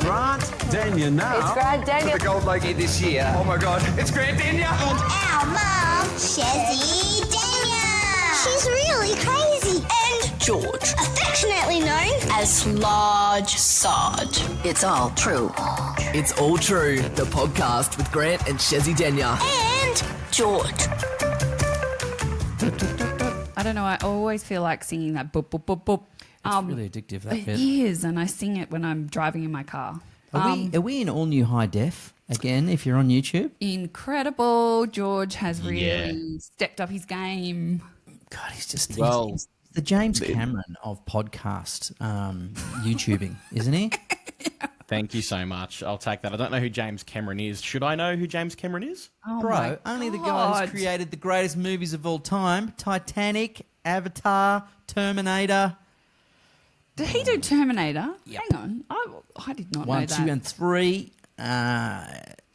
Grant Denyer now. It's Grant Denyer. The Gold Logie this year. Oh my God, it's Grant Denyer. And our mum, Shezzy Denyer. She's really crazy. And George, affectionately known as Large Sarge. It's all true. It's All True, the podcast with Grant and Shezzy Denyer. And George. I don't know, I always feel like singing that boop, boop, boop, boop. It's really addictive, that bit. It is, and I sing it when I'm driving in my car. Are we in all new high def again if you're on YouTube? Incredible. George has really stepped up his game. God, he's just Well, he's the James Cameron of podcast YouTubing, isn't he? thank you so much. I'll take that. I don't know who James Cameron is. Should I know who James Cameron is? Oh Bro, my only the guy God. who's created the greatest movies of all time: Titanic, Avatar, Terminator. Did he do Terminator? Yep. Hang on. I did not know 1, that. 2, and 3.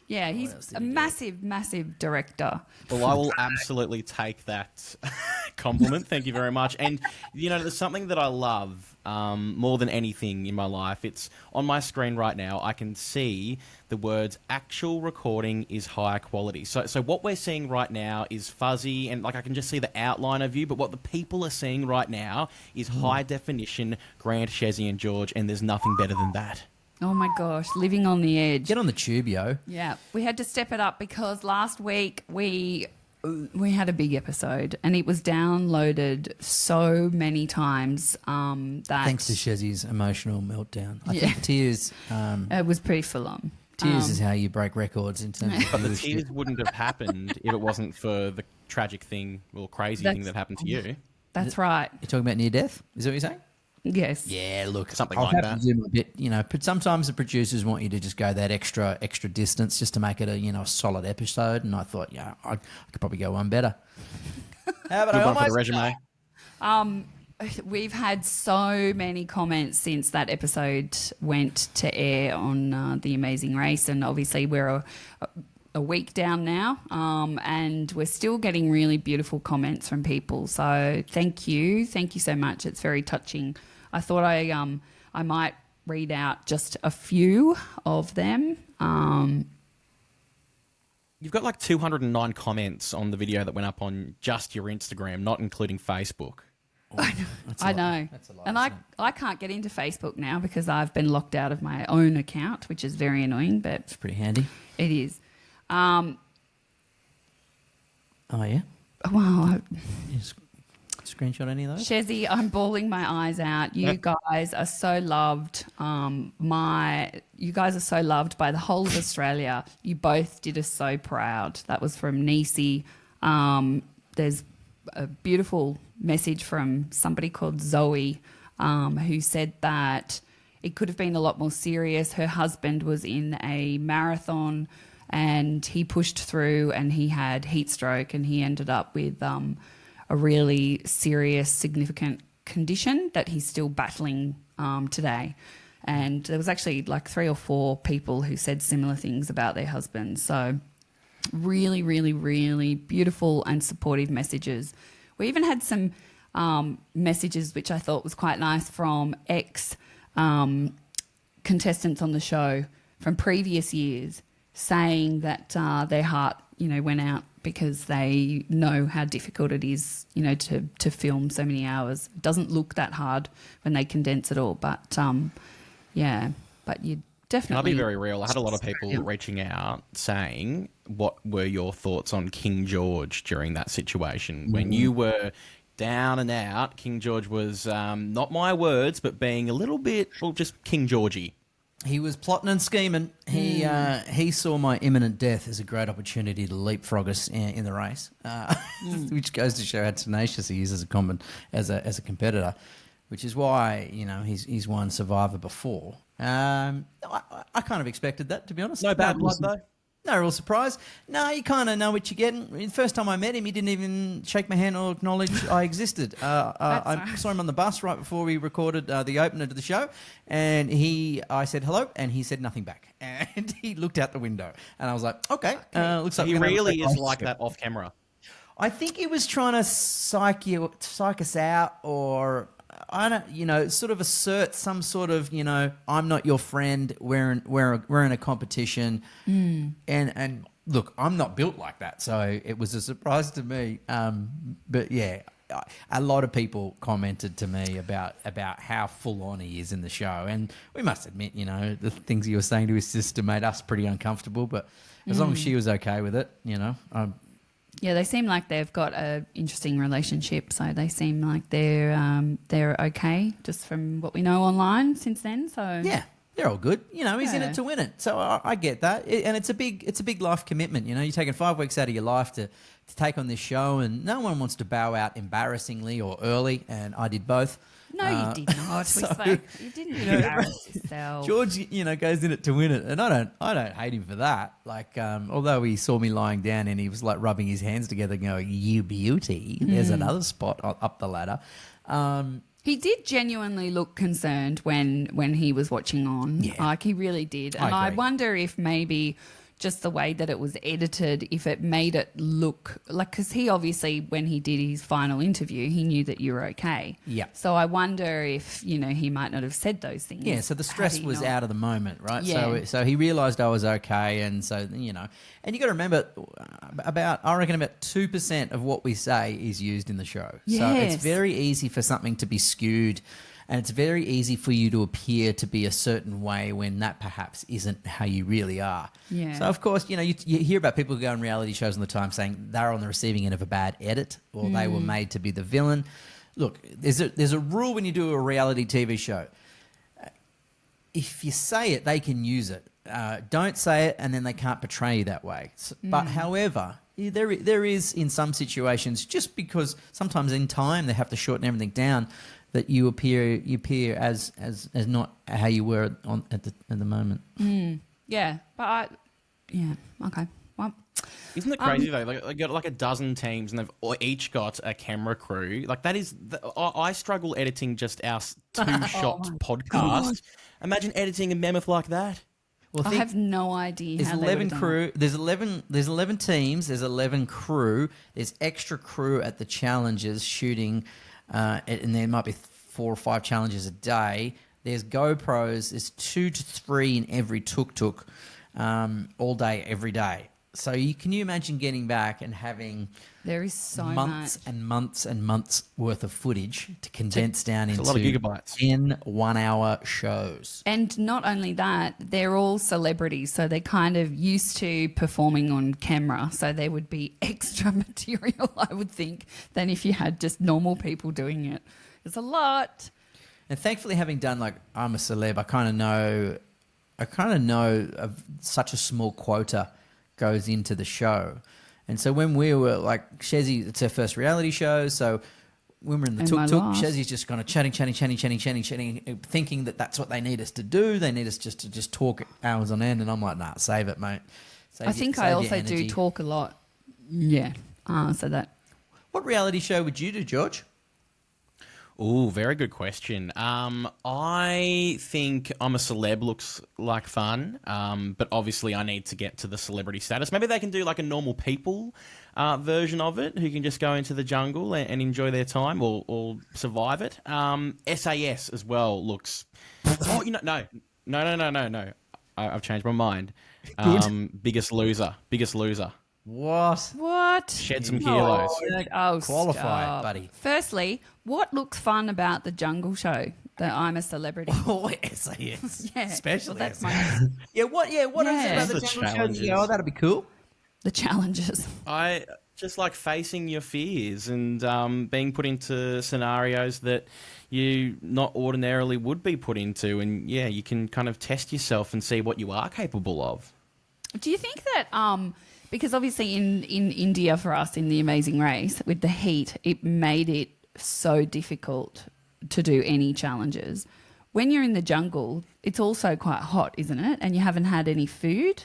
Yeah, he's a massive, massive director. Well, I will absolutely take that compliment. Thank you very much. And, you know, there's something that I love more than anything in my life. It's on my screen right now. I can see the words actual recording is higher quality. So what we're seeing right now is fuzzy and, like, I can just see the outline of you. But what the people are seeing right now is high definition Grant, Shezzy and George. And there's nothing better than that. Oh my gosh, living on the edge. Get on the tube, yo. Yeah, we had to step it up because last week we had a big episode and it was downloaded so many times that Thanks to Shezzy's emotional meltdown. I think tears. It was pretty full on. Tears is how you break records in terms of. But the tears wouldn't have happened if it wasn't for the tragic thing or crazy thing that happened to you. That's right. You're talking about near death? Is that what you're saying? Yes. Yeah, look, Something I'll like have that. to do my bit, you know. But sometimes the producers want you to just go that extra distance just to make it a solid episode. And I thought, I could probably go one better. How about Good one for the resume. We've had so many comments since that episode went to air on The Amazing Race, and obviously we're a week down now, and we're still getting really beautiful comments from people. So thank you so much. It's very touching. I thought I might read out just a few of them. You've got like 209 comments on the video that went up on just your Instagram, not including Facebook. I know. That's a lot, and I can't get into Facebook now because I've been locked out of my own account, which is very annoying, but It's pretty handy. it is. Oh, yeah? Well, You screenshot any of those? Shezzy, I'm bawling my eyes out. You guys are so loved. You guys are so loved by the whole of Australia. You both did us so proud. That was from Nisi. There's a beautiful message from somebody called Zoe, who said that it could have been a lot more serious. Her husband was in a marathon and he pushed through and he had heat stroke and he ended up with a really serious, significant condition that he's still battling today. And there was actually like 3 or 4 people who said similar things about their husbands. So really, really, really beautiful and supportive messages. We even had some messages which I thought was quite nice from contestants on the show from previous years, saying that their heart, went out because they know how difficult it is, to film so many hours. It doesn't look that hard when they condense it all, but but you definitely. I'll be very real. I had a lot of people reaching out saying, what were your thoughts on King George during that situation? When you were down and out, King George was, not my words, but being a little bit, just King Georgie. He was plotting and scheming. He saw my imminent death as a great opportunity to leapfrog us in the race, which goes to show how tenacious he is as a competitor, which is why he's won Survivor before. I kind of expected that, to be honest. No bad blood though. No real surprise. No, you kind of know what you're getting. The first time I met him, he didn't even shake my hand or acknowledge I existed. I saw him on the bus right before we recorded the opener to the show, and I said hello, and he said nothing back. And he looked out the window, and I was like, okay. Looks like He we're gonna really have a is like that off camera. I think he was trying to psych us out, or sort of assert some sort of, I'm not your friend. We're in a competition, and look, I'm not built like that, so it was a surprise to me. But yeah, a lot of people commented to me about how full on he is in the show, and we must admit, the things he was saying to his sister made us pretty uncomfortable. But as long as she was okay with it, Yeah, they seem like they've got an interesting relationship. So they seem like they're okay, just from what we know online since then. So yeah, they're all good. He's in it to win it. So I get that, and it's a big life commitment. You're taking 5 weeks out of your life to take on this show, and no one wants to bow out embarrassingly or early, and I did both. No, you did not. You didn't embarrass yourself. George, goes in it to win it, and I don't hate him for that. Like, although he saw me lying down and he was like rubbing his hands together, going, "You beauty." There's another spot up the ladder. He did genuinely look concerned when he was watching on. Yeah. Like, he really did. And I agree. wonder if maybe just the way that it was edited, if it made it look like, because he obviously, when he did his final interview, he knew that you were okay. Yeah. So I wonder if, he might not have said those things. Yeah, so the stress was out of the moment, right? Yeah. So he realised I was okay, and so, and you got to remember, I reckon about 2% of what we say is used in the show. Yes. So it's very easy for something to be skewed, and it's very easy for you to appear to be a certain way when that perhaps isn't how you really are. Yeah. So, of course, you hear about people who go on reality shows all the time saying they're on the receiving end of a bad edit, or they were made to be the villain. Look, there's a rule when you do a reality TV show. If you say it, they can use it. Don't say it, and then they can't portray you that way. But however, there is in some situations, just because sometimes in time they have to shorten everything down, that you appear as not how you were at the moment. Yeah, but okay. Well, Isn't it crazy though? Like, they got like a dozen teams, and they've each got a camera crew. Like that is, I struggle editing just our two-shot podcast. Imagine editing a mammoth like that. Well, I have no idea. There's how 11 they crew. There's 11 teams. There's 11 crew. There's extra crew at the challenges shooting, and there might be 4 or 5 challenges a day. There's GoPros. There's 2 to 3 in every tuk-tuk, all day, every day. So can you imagine getting back and having There is so months much. and months and months worth of footage to condense down into a lot of gigabytes. 10 one-hour shows. And not only that, they're all celebrities, so they're kind of used to performing on camera. So there would be extra material, I would think, than if you had just normal people doing it. It's a lot. And thankfully, having done like I'm a Celeb, I kind of know of such a small quota goes into the show. And so when we were like Shezzy, it's her first reality show, so when we're in the And my tuk-tuk, last. Shezzy's just kind of chatting, thinking that that's what they need us to do. They need us just to just talk hours on end, and I'm like, nah, save it, mate. I think I also do talk a lot. Yeah. So that. What reality show would you do, George? Oh, very good question. I think I'm a Celeb looks like fun, but obviously I need to get to the celebrity status. Maybe they can do like a normal people version of it, who can just go into the jungle and enjoy their time or survive it. SAS as well looks... Oh, no. I've changed my mind. Biggest Loser. What? Shed some kilos. Oh, Qualify, stop. buddy. Firstly, what looks fun about the Jungle Show? That I'm a celebrity. Oh, SAS. Yeah. Especially Well, that's SAS. my Yeah, what is it about Yeah. the The jungle show that challenges. you go, oh, that'd be cool? the challenges. I just like facing your fears and being put into scenarios that you not ordinarily would be put into. And yeah, you can kind of test yourself and see what you are capable of. Do you think that because obviously in India for us in the Amazing Race with the heat, it made it so difficult to do any challenges. When you're in the jungle, it's also quite hot, isn't it? And you haven't had any food.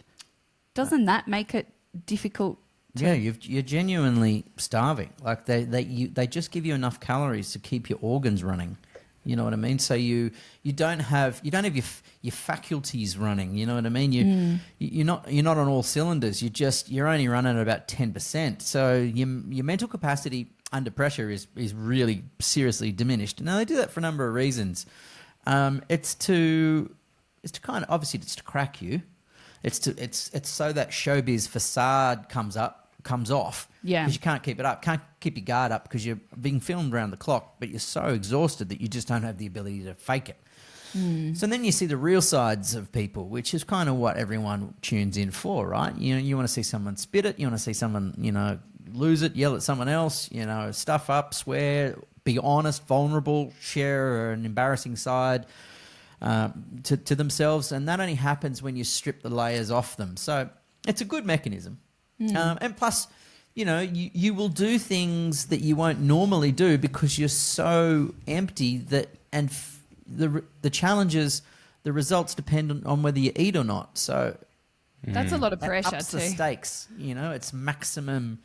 Doesn't that make it difficult? Yeah, you're genuinely starving. Like they just give you enough calories to keep your organs running. You know what I mean? So you don't have your faculties running. You know what I mean? You're not on all cylinders. You're only running at about 10%. So your mental capacity under pressure is really seriously diminished. Now they do that for a number of reasons. It's to kind of obviously it's to crack you. It's so that showbiz facade comes off. Yeah. Because you can't keep it up. Can't keep your guard up because you're being filmed around the clock, but you're so exhausted that you just don't have the ability to fake it. So then you see the real sides of people, which is kind of what everyone tunes in for, right? You want to see someone spit it. You want to see someone, lose it, yell at someone else, stuff up, swear, be honest, vulnerable, share an embarrassing side to themselves. And that only happens when you strip the layers off them. So it's a good mechanism. And plus, you will do things that you won't normally do because you're so empty that the challenges, the results depend on whether you eat or not. So That's a lot of that pressure ups too. the stakes. It's maximum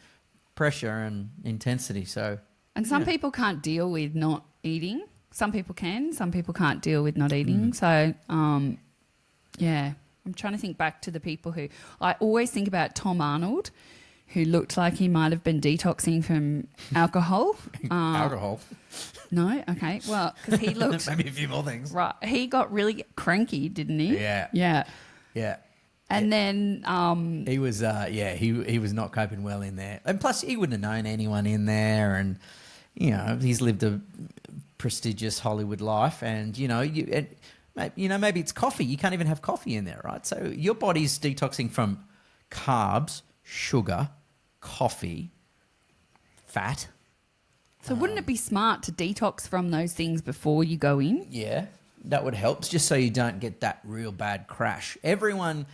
pressure and intensity. So And some people can't deal with not eating. Some people can. Some people can't deal with not eating. So, yeah, I'm trying to think back to the people who I always think about Tom Arnold, who looked like he might have been detoxing from alcohol. alcohol, No, okay, well, because he looked maybe a few more things. right. He got really cranky, didn't he? Yeah. Yeah. And then He was, he was not coping well in there, and plus he wouldn't have known anyone in there, and he's lived a prestigious Hollywood life, and maybe it's coffee. You can't even have coffee in there, right? So your body's detoxing from carbs, sugar, coffee, fat. so wouldn't it be smart to detox from those things before you go in? Yeah, that would help, just so you don't get that real bad crash. Everyone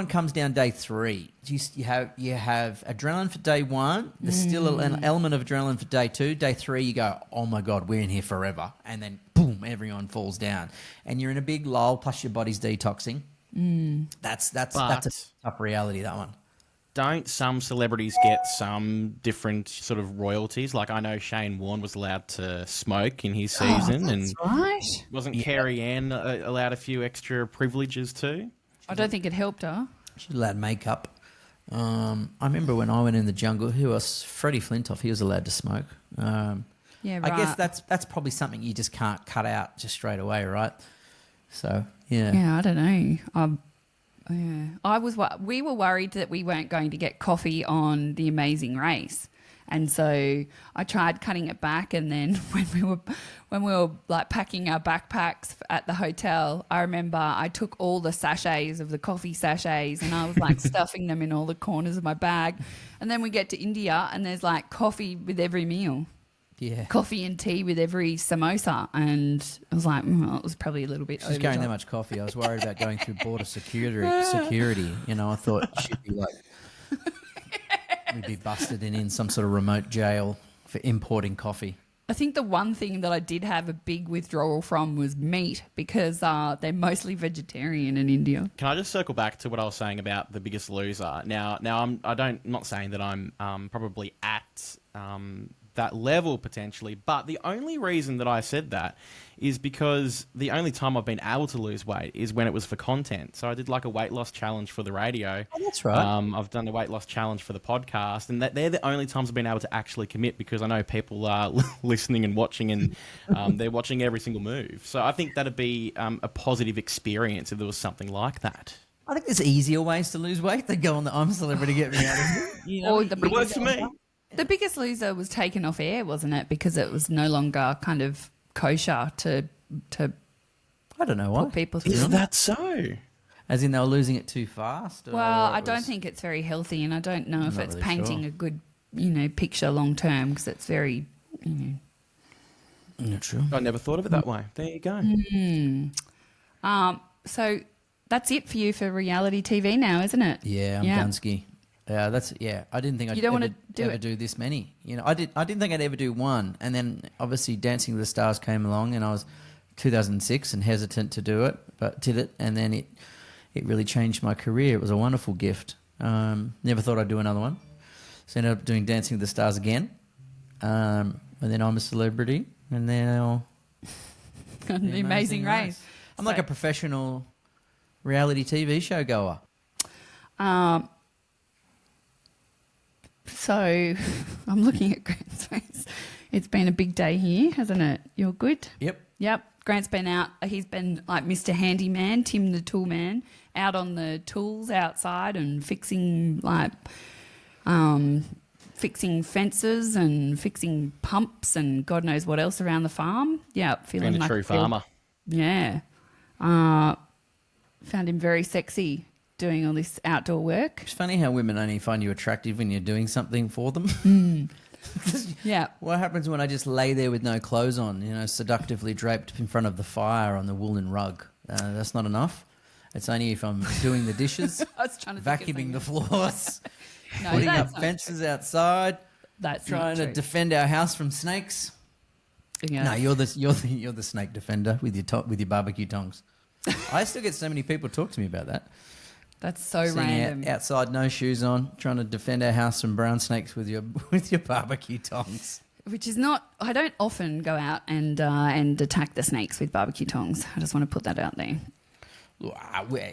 comes down day 3. You have adrenaline for day 1. There's still an element of adrenaline for day 2. Day 3, you go, oh my God, we're in here forever. And then boom, everyone falls down. And you're in a big lull, plus your body's detoxing. That's a tough reality, that one. Don't some celebrities get some different sort of royalties? Like I know Shane Warne was allowed to smoke in his season, and Right. wasn't Carrie Ann allowed a few extra privileges too? I don't think it helped her. She's allowed makeup. I remember when I went in the jungle, who else? Freddie Flintoff, he was allowed to smoke. Yeah, right. I guess that's probably something you just can't cut out just straight away, right? So, yeah. Yeah, I don't know. Yeah, we were worried that we weren't going to get coffee on The Amazing Race, and so I tried cutting it back. And then when we were like packing our backpacks at the hotel, I remember I took all the sachets of the coffee sachets and I was like stuffing them in all the corners of my bag. And then we get to India and there's like coffee with every meal. Yeah. Coffee and tea with every samosa, and I was like, it was probably a little bit. She's carrying overdone. that much coffee. I was worried about going through border security. I thought she'd be like, we'd be busted in some sort of remote jail for importing coffee. I think the one thing that I did have a big withdrawal from was meat, because they're mostly vegetarian in India. Can I just circle back to what I was saying about The Biggest Loser? Now I'm not saying that I'm probably at that level potentially, but the only reason that I said that is because the only time I've been able to lose weight is when it was for content. So I did like a weight loss challenge for the radio. Oh, that's right. I've done a weight loss challenge for the podcast, and they're the only times I've been able to actually commit, because I know people are listening and watching, and they're watching every single move. So I think that'd be a positive experience if there was something like that. I think there's easier ways to lose weight than go on the I'm a Celebrity, get me out of here. Or the It works for me. The Biggest Loser was taken off air, wasn't it? Because it was no longer kind of kosher to I don't know why. put people through. Is that so? As in they were losing it too fast? or Well, it I don't was- think it's very healthy, and I don't know if not it's really painting sure. a good, picture long term, because it's very, I'm not sure. I never thought of it that way. There you go. So that's it for you for reality TV now, isn't it? Yeah, I'm Dunsky. I didn't think I'd You don't ever, wanna do ever it? do this many. I didn't think I'd ever do one. And then obviously Dancing with the Stars came along, and I was 2006 and hesitant to do it, but did it, and then it really changed my career. It was a wonderful gift. Never thought I'd do another one. So ended up doing Dancing with the Stars again. And then I'm a Celebrity, and now The Amazing Race. I'm like a professional reality TV show goer. So I'm looking at Grant's face. It's been a big day here, hasn't it? You're good? Yep. Yep. Grant's been out. He's been like Mr. Handyman, Tim the Tool Man, out on the tools outside and fixing fixing fences and fixing pumps and God knows what else around the farm. Yeah, feeling Being a like true farmer. Yeah. Found him very sexy doing all this outdoor work. It's funny how women only find you attractive when you're doing something for them. Yeah. What happens when I just lay there with no clothes on, seductively draped in front of the fire on the woolen rug? That's not enough. It's only if I'm doing the dishes, I was trying to think of vacuuming the something. floors, No, putting that's up not fences outside, That's trying not to true. defend our house from snakes. Yeah. No, you're the snake defender with your barbecue tongs. I still get so many people talk to me about that. That's so Sitting random. outside, no shoes on, trying to defend our house from brown snakes with your barbecue tongs. Which is not. I don't often go out and attack the snakes with barbecue tongs. I just want to put that out there.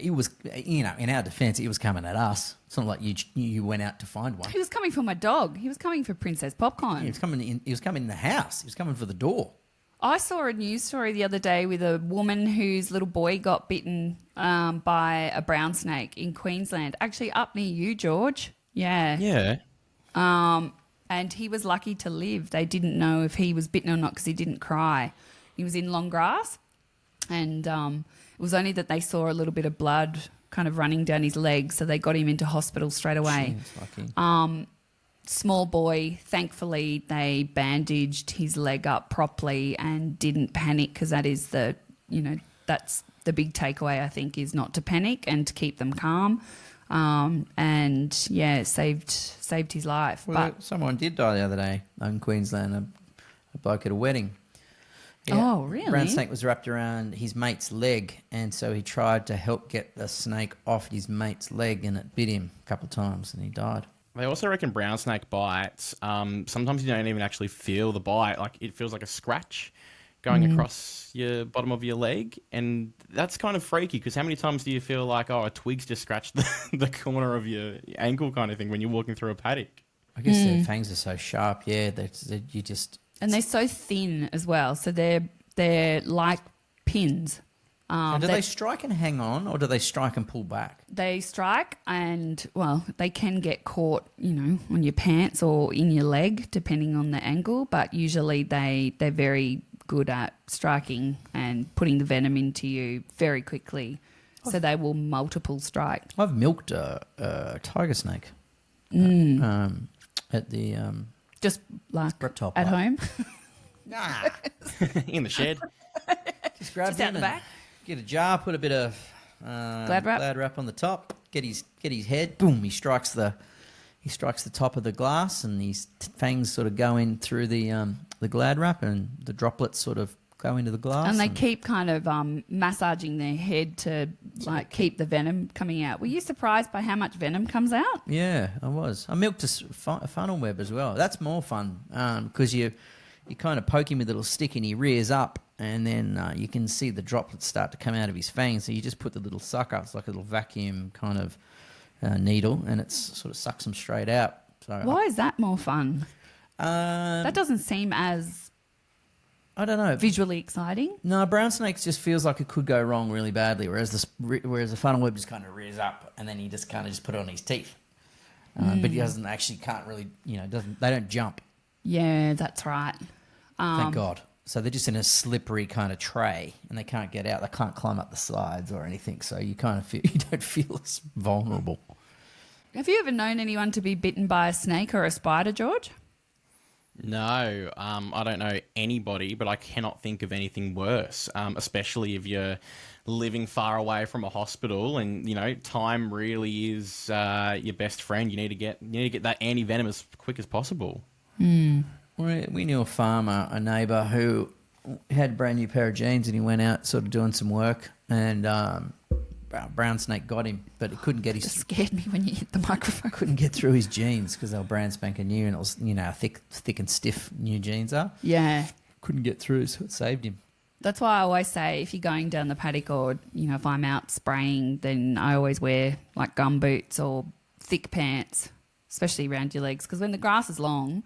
It was, in our defence, it was coming at us. It's not like you went out to find one. He was coming for my dog. He was coming for Princess Popcorn. He was coming in the house. He was coming for the door. I saw a news story the other day with a woman whose little boy got bitten by a brown snake in Queensland. Actually, up near you, George. Yeah. Yeah. And he was lucky to live. They didn't know if he was bitten or not because he didn't cry. He was in long grass, and it was only that they saw a little bit of blood kind of running down his leg, so they got him into hospital straight away. Jeez, lucky. Small boy, thankfully they bandaged his leg up properly and didn't panic, because that is that's the big takeaway, I think, is not to panic and to keep them calm. And yeah, saved his life. Well, but someone did die the other day in Queensland, a bloke at a wedding. Oh, really? Brown snake was wrapped around his mate's leg, and so he tried to help get the snake off his mate's leg, and it bit him a couple of times, and he died. They also reckon brown snake bites. Sometimes you don't even actually feel the bite. Like, it feels like a scratch going across your bottom of your leg, and that's kind of freaky, because how many times do you feel like, a twig's just scratched the corner of your ankle kind of thing when you're walking through a paddock? I guess their fangs are so sharp, yeah, that you just... And they're so thin as well, so they're like pins. And do they strike and hang on, or do they strike and pull back? They strike and, well, they can get caught, on your pants or in your leg, depending on the angle. But usually they're very good at striking and putting the venom into you very quickly. So they will multiple strike. I've milked a tiger snake at the... Just like Reptile at park. home. Nah. In the shed. Just grab Just out him the and back. get a jar, put a bit of Glad wrap? on the top, get his head, boom, he strikes the top of the glass, and his fangs sort of go in through the Glad wrap, and the droplets sort of go into the glass. And they keep kind of massaging their head to keep the venom coming out. Were you surprised by how much venom comes out? Yeah, I was. I milked a funnel web as well. That's more fun because you kind of poke him with a little stick and he rears up, and then you can see the droplets start to come out of his fangs. So you just put the little sucker, it's like a little vacuum kind of needle, and it sort of sucks them straight out. So Why is that more fun? That doesn't seem as I don't know. visually exciting. No, brown snakes just feels like it could go wrong really badly, whereas the funnel web just kind of rears up, and then he just kind of just put it on his teeth. But he can't really, they don't jump. Yeah, that's right. Thank God. So they're just in a slippery kind of tray, and they can't get out. They can't climb up the sides or anything. So you kind of you don't feel as vulnerable. Have you ever known anyone to be bitten by a snake or a spider, George? No, I don't know anybody, but I cannot think of anything worse, especially if you're living far away from a hospital, and time really is your best friend. You need to get that anti-venom as quick as possible. We knew a farmer, a neighbour, who had a brand new pair of jeans, and he went out sort of doing some work, and brown snake got him, but it couldn't get Just his... scared me when you hit the microphone. Couldn't get through his jeans because they were brand spanking new, and it was, how thick and stiff new jeans are. Yeah. Couldn't get through, so it saved him. That's why I always say if you're going down the paddock, or, if I'm out spraying, then I always wear like gum boots or thick pants. especially around your legs, because when the grass is long,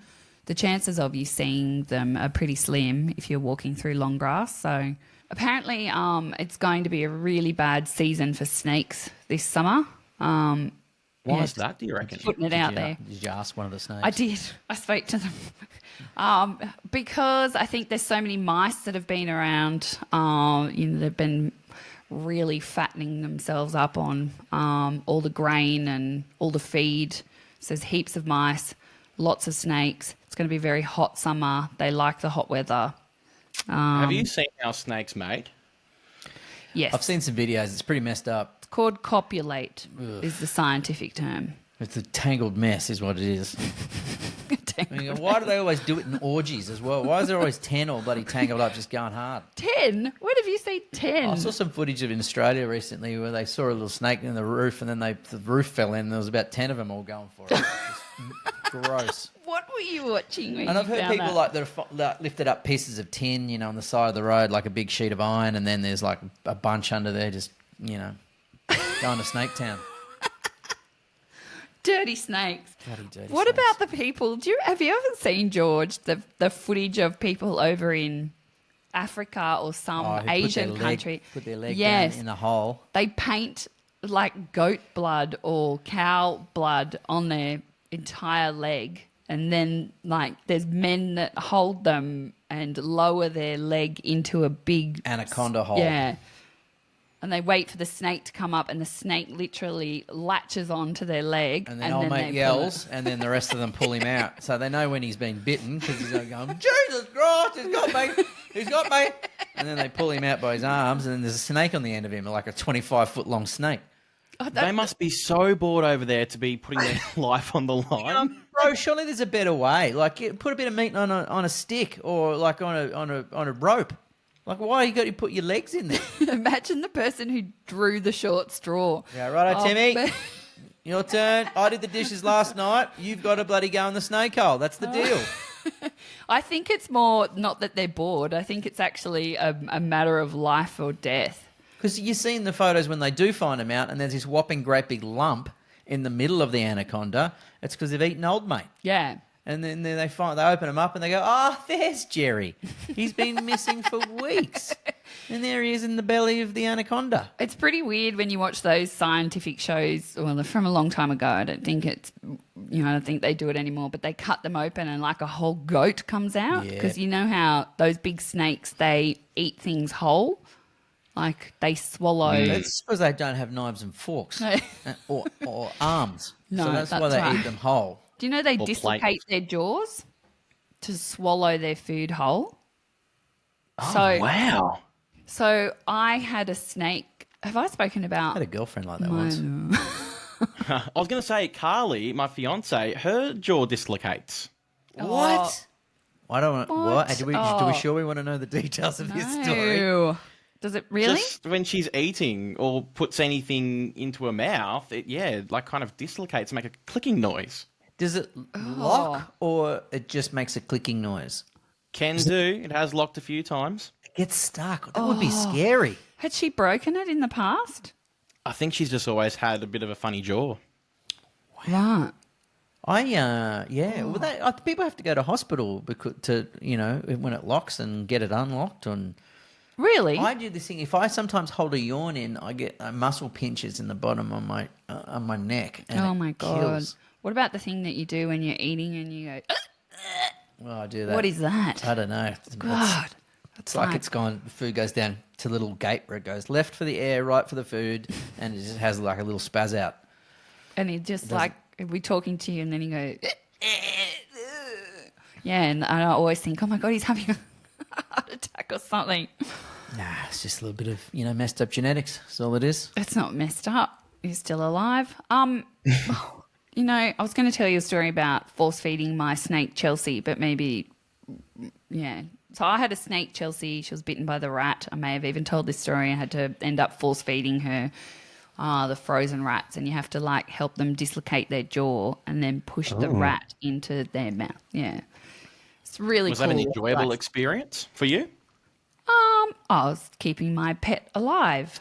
the chances of you seeing them are pretty slim if you're walking through long grass. So apparently it's going to be a really bad season for snakes this summer. Why is that, do you reckon? Putting it out there. Did you ask one of the snakes? I did. I spoke to them. Because I think there's so many mice that have been around, they've been really fattening themselves up on all the grain and all the feed. So there's heaps of mice, lots of snakes. It's going to be a very hot summer. They like the hot weather. Have you seen how snakes mate? Yes. I've seen some videos. It's pretty messed up. It's called copulate is the scientific term. It's a tangled mess is what it is. I mean, why do they always do it in orgies as well? Why is there always 10 all bloody tangled up just going hard? 10? When have you seen 10? I saw some footage of in Australia recently where they saw a little snake in the roof and then the roof fell in and there was about 10 of them all going for it. Gross. What were you watching when And I've you heard found people that? that lifted up pieces of tin, on the side of the road like a big sheet of iron and then there's like a bunch under there just, going to Snake Town. Dirty snakes. Bloody dirty What snakes. about the people? Have you ever seen, George, the footage of people over in Africa or some who Asian country? Put their leg yes, down in the hole. they paint like goat blood or cow blood on their entire leg, and then like there's men that hold them and lower their leg into a big Anaconda hole. Yeah. And they wait for the snake to come up, and the snake literally latches onto their leg. And then old mate they yells, and then the rest of them pull him out. So they know when he's been bitten because he's like going, Jesus Christ, he's got me. And then they pull him out by his arms, and then there's a snake on the end of him, like a 25-foot long snake. They must be so bored over there to be putting their life on the line. Bro, surely there's a better way. Like, put a bit of meat on a stick or like on a rope. Like, why you got to put your legs in there? Imagine the person who drew the short straw. Yeah, righto, Oh, Timmy. man. Your turn. I did the dishes last night. You've got to bloody go in the snake hole. That's the deal. I think it's more not that they're bored. I think it's actually a matter of life or death. Because you've seen the photos when they do find them out and there's this whopping great big lump in the middle of the anaconda. It's because they've eaten old mate. Yeah. And then they open him up and they go, there's Jerry. He's been missing for weeks. And there he is in the belly of the anaconda. It's pretty weird when you watch those scientific shows. Well, they're from a long time ago. I don't think I don't think they do it anymore, but they cut them open and like a whole goat comes out. Yeah. Because you know how those big snakes, they eat things whole. Like they swallow. It's because they don't have knives and forks or arms. No, so that's why that's they right. eat them whole. Do you know they Or dislocate plates. their jaws to swallow their food whole? Wow. So I had a snake. Have I spoken about? I had a girlfriend like that once. I was going to say, Carly, my fiance, her jaw dislocates. What? I don't want. What? Do we Oh. sure we want to know the details of this story? No. Does it really? Just when she's eating or puts anything into her mouth, it, kind of dislocates, make a clicking noise. Does it lock or it just makes a clicking noise? Can do. It has locked a few times. It gets stuck. That would be scary. Had she broken it in the past? I think she's just always had a bit of a funny jaw. Right. Well, people have to go to hospital because when it locks and get it unlocked. And Really? I do this thing. If I sometimes hold a yawn in, I get muscle pinches in the bottom on my neck. And Oh it my God. kills. What about the thing that you do when you're eating and you go, Well, I do that. what is that? I don't know. God. It's like it's gone. The food goes down to a little gate where it goes left for the air, right for the food, and it just has like a little spaz out. And he just like, we're talking to you and then you go, yeah. And I always think, oh my God, he's having a heart attack or something. Nah, it's just a little bit of messed up genetics. That's all it is. It's not messed up. He's still alive. I was going to tell you a story about force feeding my snake Chelsea, but maybe, yeah. So I had a snake Chelsea. She was bitten by the rat. I may have even told this story. I had to end up force feeding her the frozen rats, and you have to like help them dislocate their jaw and then push the rat into their mouth. Yeah, it's really Was cool. that an enjoyable experience for you? I was keeping my pet alive.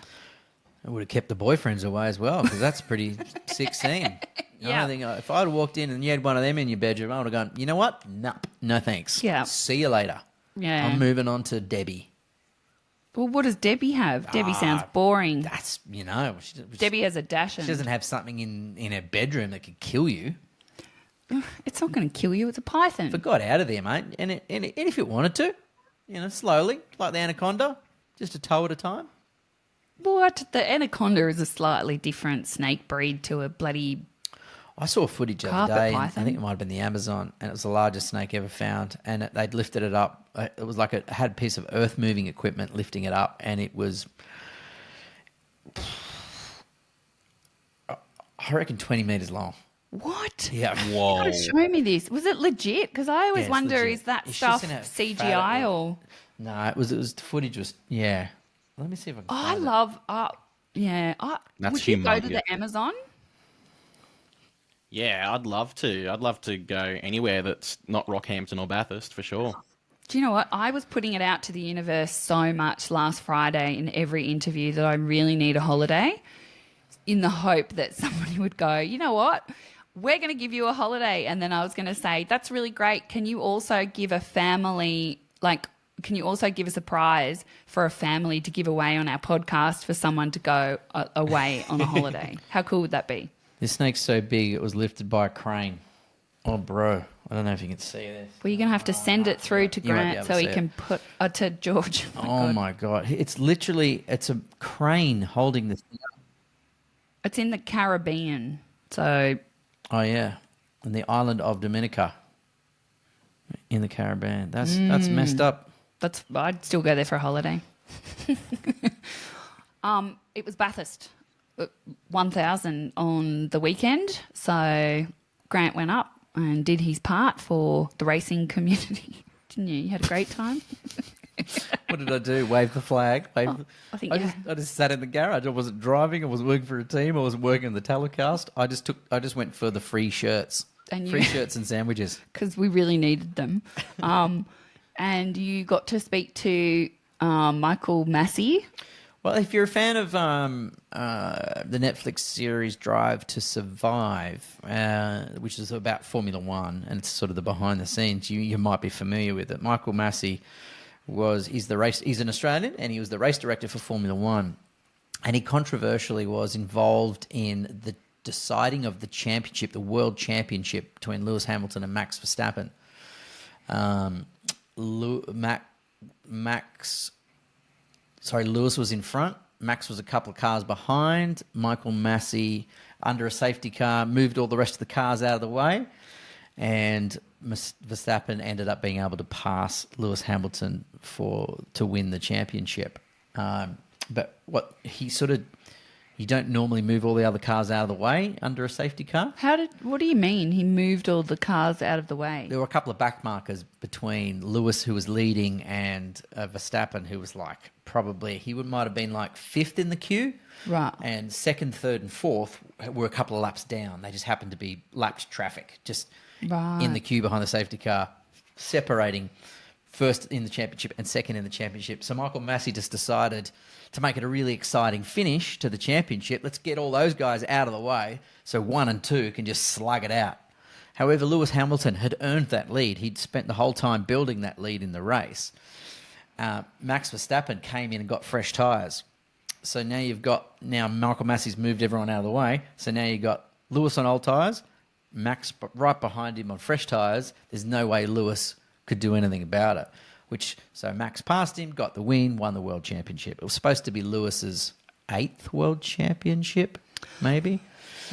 It would have kept the boyfriends away as well because that's a pretty sick scene. Yeah. I think if I'd walked in and you had one of them in your bedroom, I would have gone, you know what? Nope. No thanks. Yeah. See you later. Yeah. I'm moving on to Debbie. Well, what does Debbie have? Debbie sounds boring. That's, Debbie has a dash. She doesn't have something in her bedroom that could kill you. It's not going to kill you. It's a python. If it got out of there, mate, and if it wanted to, slowly, like the anaconda, just a toe at a time. What? The anaconda is a slightly different snake breed to a bloody... I saw footage the other Carpet day, and python? I think it might have been the Amazon, and it was the largest snake ever found, and they'd lifted it up. It was like it had a piece of earth-moving equipment lifting it up, and it was, I reckon, 20 metres long. What? Yeah. Whoa. You gotta show me this. Was it legit? Because I always Yeah, it's wonder, legit. is that It's stuff just in a CGI photo. or... No, it was the footage was, yeah. Let me see if I can Oh, I find it. love... yeah. That's would you go to humongous. the Amazon? Yeah, I'd love to. I'd love to go anywhere that's not Rockhampton or Bathurst for sure. Do you know what? I was putting it out to the universe so much last Friday in every interview that I really need a holiday, in the hope that somebody would go, you know what? We're going to give you a holiday. And then I was going to say, that's really great. Can you also give a family, can you also give us a prize for a family to give away on our podcast for someone to go away on a holiday? How cool would that be? This snake's so big it was lifted by a crane. Oh, bro. I don't know if you can see this. Well, you're going to have to send it through to You won't be Grant able so to he see can put, to George. Oh, my God. It's a crane holding this thing up. It's in the Caribbean. So, Oh, yeah. On the island of Dominica. In the Caribbean. That's messed up. I'd still go there for a holiday. It was Bathurst, 1,000 on the weekend. So Grant went up and did his part for the racing community. Didn't you? You had a great time. What did I do? Wave the flag? I think I just sat in the garage. I wasn't driving. I wasn't working for a team. I wasn't working on the telecast. I just went for the free shirts. And Free shirts and sandwiches. because we really needed them. And you got to speak to Michael Massey. Well, if you're a fan of the Netflix series Drive to Survive, which is about Formula One, and it's sort of the behind the scenes, you might be familiar with it. Michael Massey he's an Australian, and he was the race director for Formula One, and he controversially was involved in the deciding of the championship, the world championship between Lewis Hamilton and Max Verstappen. Lewis was in front. Max was a couple of cars behind. Michael Massey, under a safety car, moved all the rest of the cars out of the way. And Verstappen ended up being able to pass Lewis Hamilton to win the championship. But you don't normally move all the other cars out of the way under a safety car. What do you mean he moved all the cars out of the way? There were a couple of back markers between Lewis, who was leading, and Verstappen, who was might have been like fifth in the queue. Right. And second, third, and fourth were a couple of laps down. They just happened to be lapped traffic, just in the queue behind the safety car, separating first in the championship and second in the championship. So Michael Massey just decided to make it a really exciting finish to the championship. Let's get all those guys out of the way so 1 and 2 can just slug it out. However, Lewis Hamilton had earned that lead. He'd spent the whole time building that lead in the race. Max Verstappen came in and got fresh tyres. So now Michael Massey's moved everyone out of the way. So now you've got Lewis on old tyres, Max right behind him on fresh tyres. There's no way Lewis could do anything about it. So Max passed him, got the win, won the world championship. It was supposed to be Lewis's 8th world championship, maybe.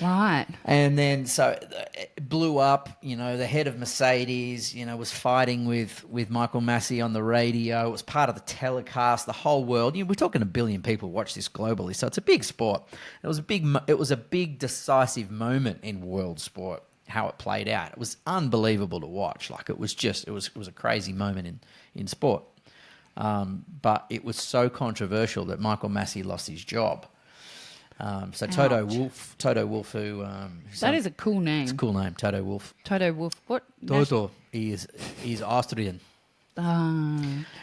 Right. And then so it blew up. The head of Mercedes, was fighting with Michael Massey on the radio. It was part of the telecast. The whole world. We're talking 1 billion people watch this globally, so it's a big sport. It was a big decisive moment in world sport. How it played out, it was unbelievable to watch. It was a crazy moment in sport. But it was so controversial that Michael Massey lost his job. So Toto Wolff, who That is a cool name. it's a cool name, Toto Wolff. Toto Wolff. What? Toto is Austrian.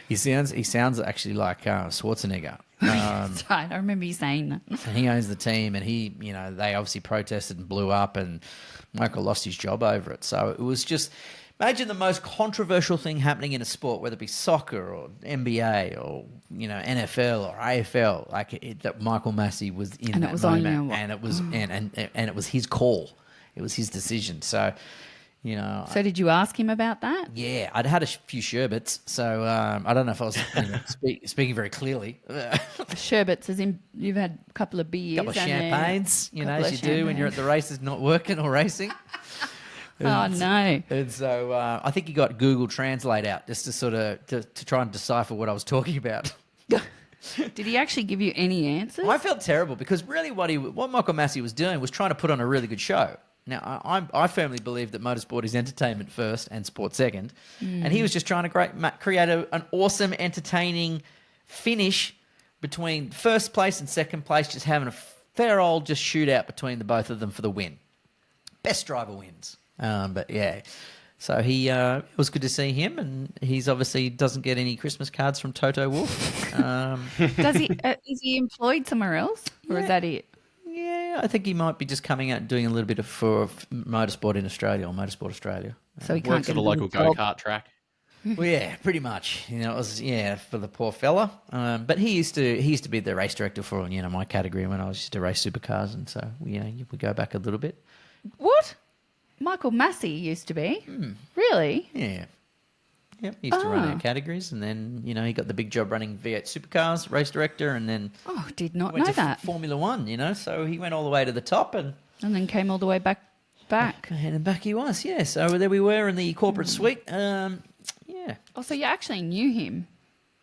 He sounds actually like Schwarzenegger. That's right. I remember you saying that. And he owns the team, and they obviously protested and blew up, and Michael lost his job over it. So it was just, imagine the most controversial thing happening in a sport, whether it be soccer or NBA or NFL or AFL, that Michael Massey was in And it that was on moment, you. and it was and it was his call, it was his decision. So. So did you ask him about that? Yeah, I'd had a few sherbets, so I don't know if I was speaking very clearly. Sherbets, as in you've had a couple of beers. Couple of champagnes, couple as of you do when you're at the races not working or racing. Oh, no. And so I think he got Google Translate out just to sort of to try and decipher what I was talking about. Did he actually give you any answers? I felt terrible because really what Michael Massey was doing was trying to put on a really good show. Now, I firmly believe that motorsport is entertainment first and sport second. And he was just trying to create an awesome, entertaining finish between first place and second place, just having a fair old just shootout between the both of them for the win. Best driver wins. But yeah, so it was good to see him, and he's obviously doesn't get any Christmas cards from Toto Wolff. Does he? Is he employed somewhere else, or is that it? Yeah, I think he might be just coming out and doing a little bit for Motorsport in Australia or Motorsport Australia. So he can't Works get at a another local job. go-kart track. Well, yeah, pretty much. It was for the poor fella. But he used to be the race director for my category when I used to race supercars, and so we go back a little bit. What? Michael Massey used to be. Really? Yeah. Yep, he used to run our categories, and then he got the big job running V8 supercars, race director, and then Oh, did not went know to that. Formula One. So he went all the way to the top, and And then came all the way back. and back he was. Yeah, so there we were in the corporate suite. Yeah, Oh, so you actually knew him.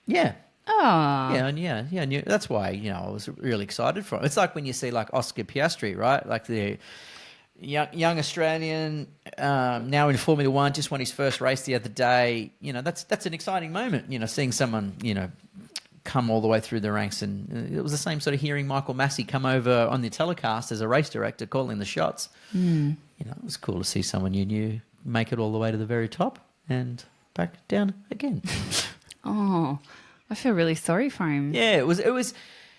yeah. Oh. Yeah, and I knew. That's why I was really excited for him. It's like when you see like Oscar Piastri, right? Like the young Australian now in Formula One, just won his first race the other day. That's an exciting moment. Seeing someone come all the way through the ranks, and it was the same sort of hearing Michael Massey come over on the telecast as a race director, calling the shots. It was cool to see someone you knew make it all the way to the very top and back down again. Oh, I feel really sorry for him. Yeah, it was.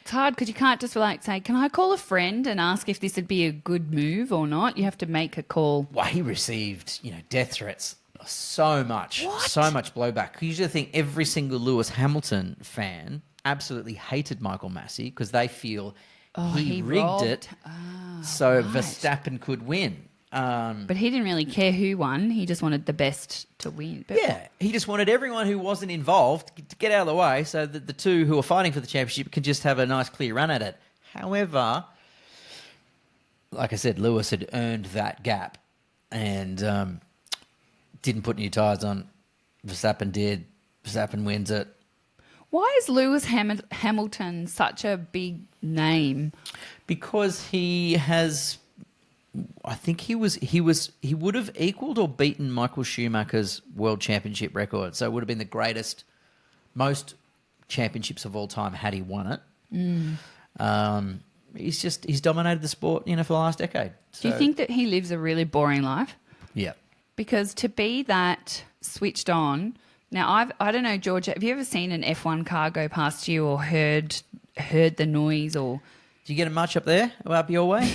It's hard because you can't just say, can I call a friend and ask if this would be a good move or not? You have to make a call. Well, he received, death threats so much blowback. You usually think every single Lewis Hamilton fan absolutely hated Michael Massey because they feel he rigged robbed. it so right. Verstappen could win. But he didn't really care who won. He just wanted the best to win. But Yeah, he just wanted everyone who wasn't involved to get out of the way so that the two who are fighting for the championship can just have a nice clear run at it. However, like I said, Lewis had earned that gap and didn't put new tyres on. Verstappen did. Verstappen wins it. Why is Lewis Hamilton such a big name? Because he has, I think he would have equaled or beaten Michael Schumacher's world championship record. So it would have been the greatest, most championships of all time had he won it. He's dominated the sport, for the last decade. Do you think that he lives a really boring life? Yeah. Because to be that switched on, now I don't know, George, have you ever seen an F1 car go past you or heard the noise or? Do you get it much up there, up your way?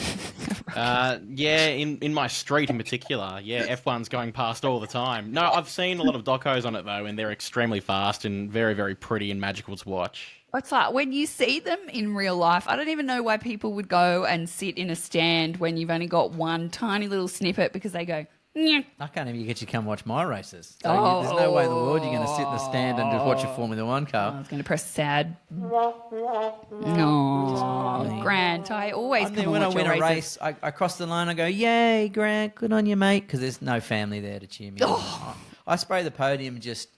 Yeah, in my street in particular. Yeah, F1's going past all the time. No, I've seen a lot of docos on it though, and they're extremely fast and very, very pretty and magical to watch. It's like when you see them in real life, I don't even know why people would go and sit in a stand when you've only got one tiny little snippet because they go, "Nyeh." I can't even get you to come watch my races. So there's no way in the world you're going to sit in the stand and just watch a Formula One I car. was going to press sad. No, Grant, I always And come then when I and watch win your a races. race, I cross the line, I go, yay, Grant, good on you, mate, because there's no family there to cheer me on. I spray the podium just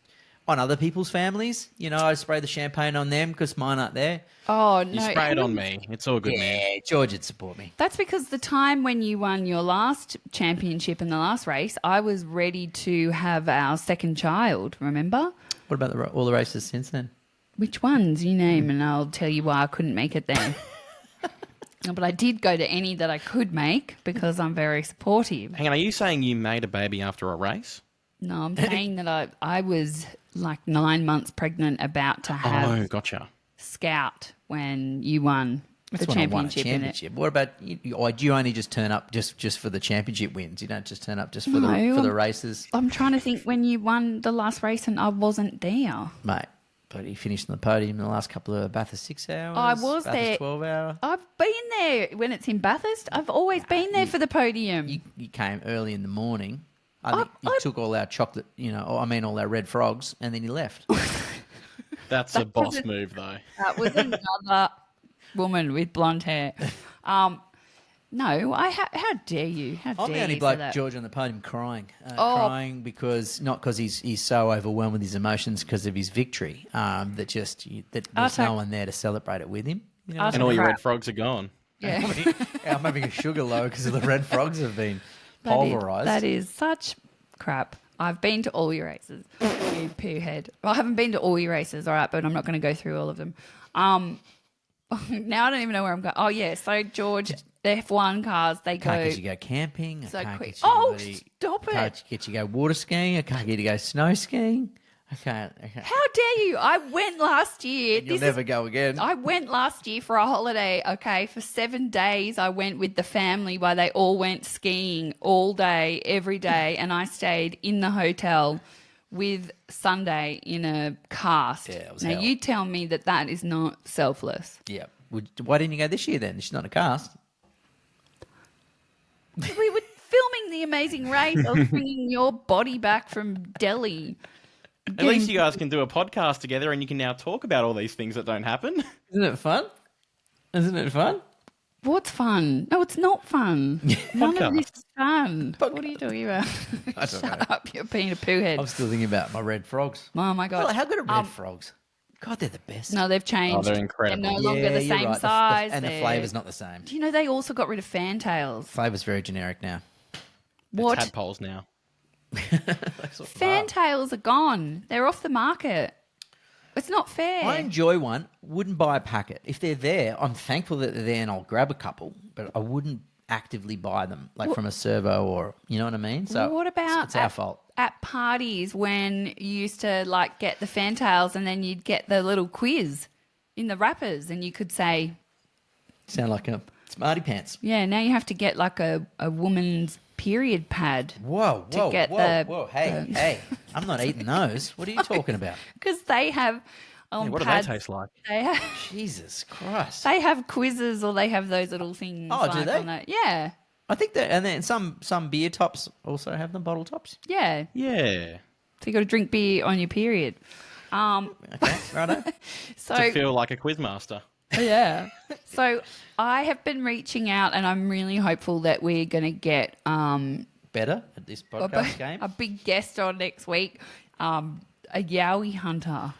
on other people's families. I spray the champagne on them because mine aren't there. Oh, You no. spray it on me. It's all good, man. Yeah, George would support me. That's because the time when you won your last championship in the last race, I was ready to have our second child, remember? What about all the races since then? Which ones? You name and I'll tell you why I couldn't make it then. No, but I did go to any that I could make because I'm very supportive. Hang on, are you saying you made a baby after a race? No, I'm saying that I was like 9 months pregnant about to have Oh, gotcha. Scout when you won That's the when I won a championship in it. championship. What about you? Or do you only just turn up just for the championship wins? You don't just turn up just for the races, I'm trying to think when you won the last race and I wasn't there. mate. But you finished on the podium in the last couple of Bathurst 6 hours. I was Bathurst there. 12 hour. I've been there when it's in Bathurst. I've always been there for the podium. You came early in the morning. I think you took all our chocolate, all our red frogs, and then you left. That's a boss move, though. That was another woman with blonde hair. No, how dare you? How dare I'm the only you bloke, say that? George, on the podium crying. Oh. Crying not because he's so overwhelmed with his emotions because of his victory, that there's no one there to celebrate it with him. You know what I And all your crap. red frogs are gone. Yeah. I'm having a sugar low because of the red frogs have been pulverised. That is such crap. I've been to all your races, you poo head. Well, I haven't been to all your races, all right, but I'm not going to go through all of them. Now I don't even know where I'm going. Oh, yeah. So, George, the F1 cars, they go... Can't get you to go camping. So I can't quick. get you Oh, to stop it. Can't get you to go water skiing. I can't get you to go snow skiing. I can't. How dare you? I went last year. You'll never go again. I went last year for a holiday, okay? For 7 days, I went with the family while they all went skiing all day, every day, and I stayed in the hotel with Sunday in a cast. Yeah, it was now, hell. you tell me that is not selfless. Yeah. Why didn't you go this year then? She's not a cast. We were filming The Amazing Race. I was bringing your body back from Delhi. At least you guys can do a podcast together and you can now talk about all these things that don't happen. Isn't it fun? Isn't it fun? What's fun? No, it's not fun. None of Podcast. this is fun. What are you talking about? I don't know. Shut up, you're being a poo head. I'm still thinking about my red frogs. Oh, my God. Well, how good are red frogs? God, they're the best. No, they've changed. Oh, they're incredible. They're no longer the you're same right. size. And the They're- flavour's not the same. Do you know they also got rid of fantales? Flavour's very generic now. What? Tadpoles now. Fantales are gone. They're off the market. It's not fair. I enjoy one. Wouldn't buy a packet. If they're there, I'm thankful that they're there and I'll grab a couple, but I wouldn't actively buy them, like from a servo or, you know what I mean? So what about it's our fault. at parties when you used to like get the fantales and then you'd get the little quiz in the wrappers and you could say, Sound like a smarty pants. yeah, now you have to get like a woman's period pad. Whoa, To whoa, get whoa, the- whoa. Hey, I'm not eating those. What are you talking about? Because they have What do they pads, taste like? they have, Jesus Christ. they have quizzes or they have those little things. Oh, do like they? on that. Yeah. I think that, and then some beer tops also have them, bottle tops. Yeah. Yeah. So you got to drink beer on your period. Okay, righto. So To feel like a quizmaster. yeah. So I have been reaching out, and I'm really hopeful that we're going to get Better at this podcast game. a big guest on next week. A yowie hunter.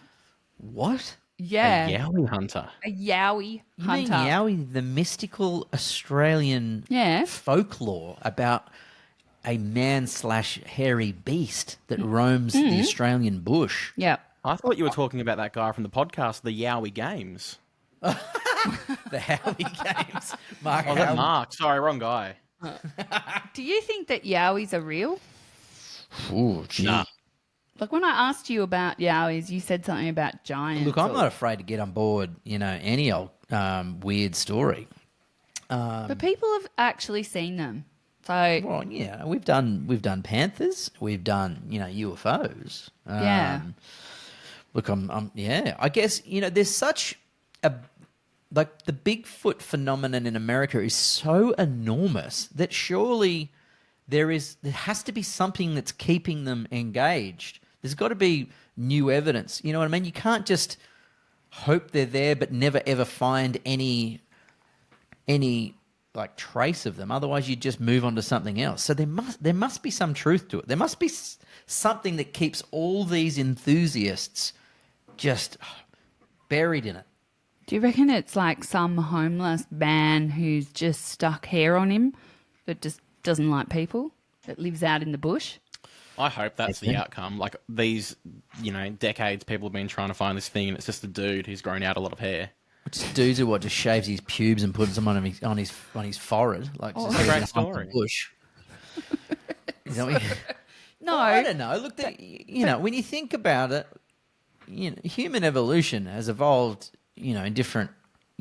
What? Yeah. A yowie hunter. A yowie You mean hunter. Yowie, the mystical Australian Yeah. folklore about a man/hairy beast that roams the Australian bush? Yeah. I thought you were talking about that guy from the podcast, the Yowie Games. The Howie Games. Mark Oh, that Howie. Mark. Sorry, wrong guy. Do you think that yowies are real? Ooh, gee. Nah. Like when I asked you about yowies, you said something about giants. Look, I'm or- not afraid to get on board, any old weird story. But people have actually seen them. So Well, yeah, we've done panthers, we've done, UFOs. Yeah. Look, I guess, there's such a, like the Bigfoot phenomenon in America is so enormous that surely there has to be something that's keeping them engaged. There's got to be new evidence. You know what I mean? You can't just hope they're there but never ever find any like trace of them. Otherwise, you just move on to something else. So there must be some truth to it. There must be something that keeps all these enthusiasts just buried in it. do you reckon it's like some homeless man who's just stuck hair on him that just doesn't like people, that lives out in the bush? I hope that's the outcome. Like these, decades people have been trying to find this thing and it's just a dude who's grown out a lot of hair. Just dudes who just shaves his pubes and puts them on his forehead, like just Great so he can hump story. the bush. You know what I mean? No. I don't know. Look, when you think about it, human evolution has evolved, in different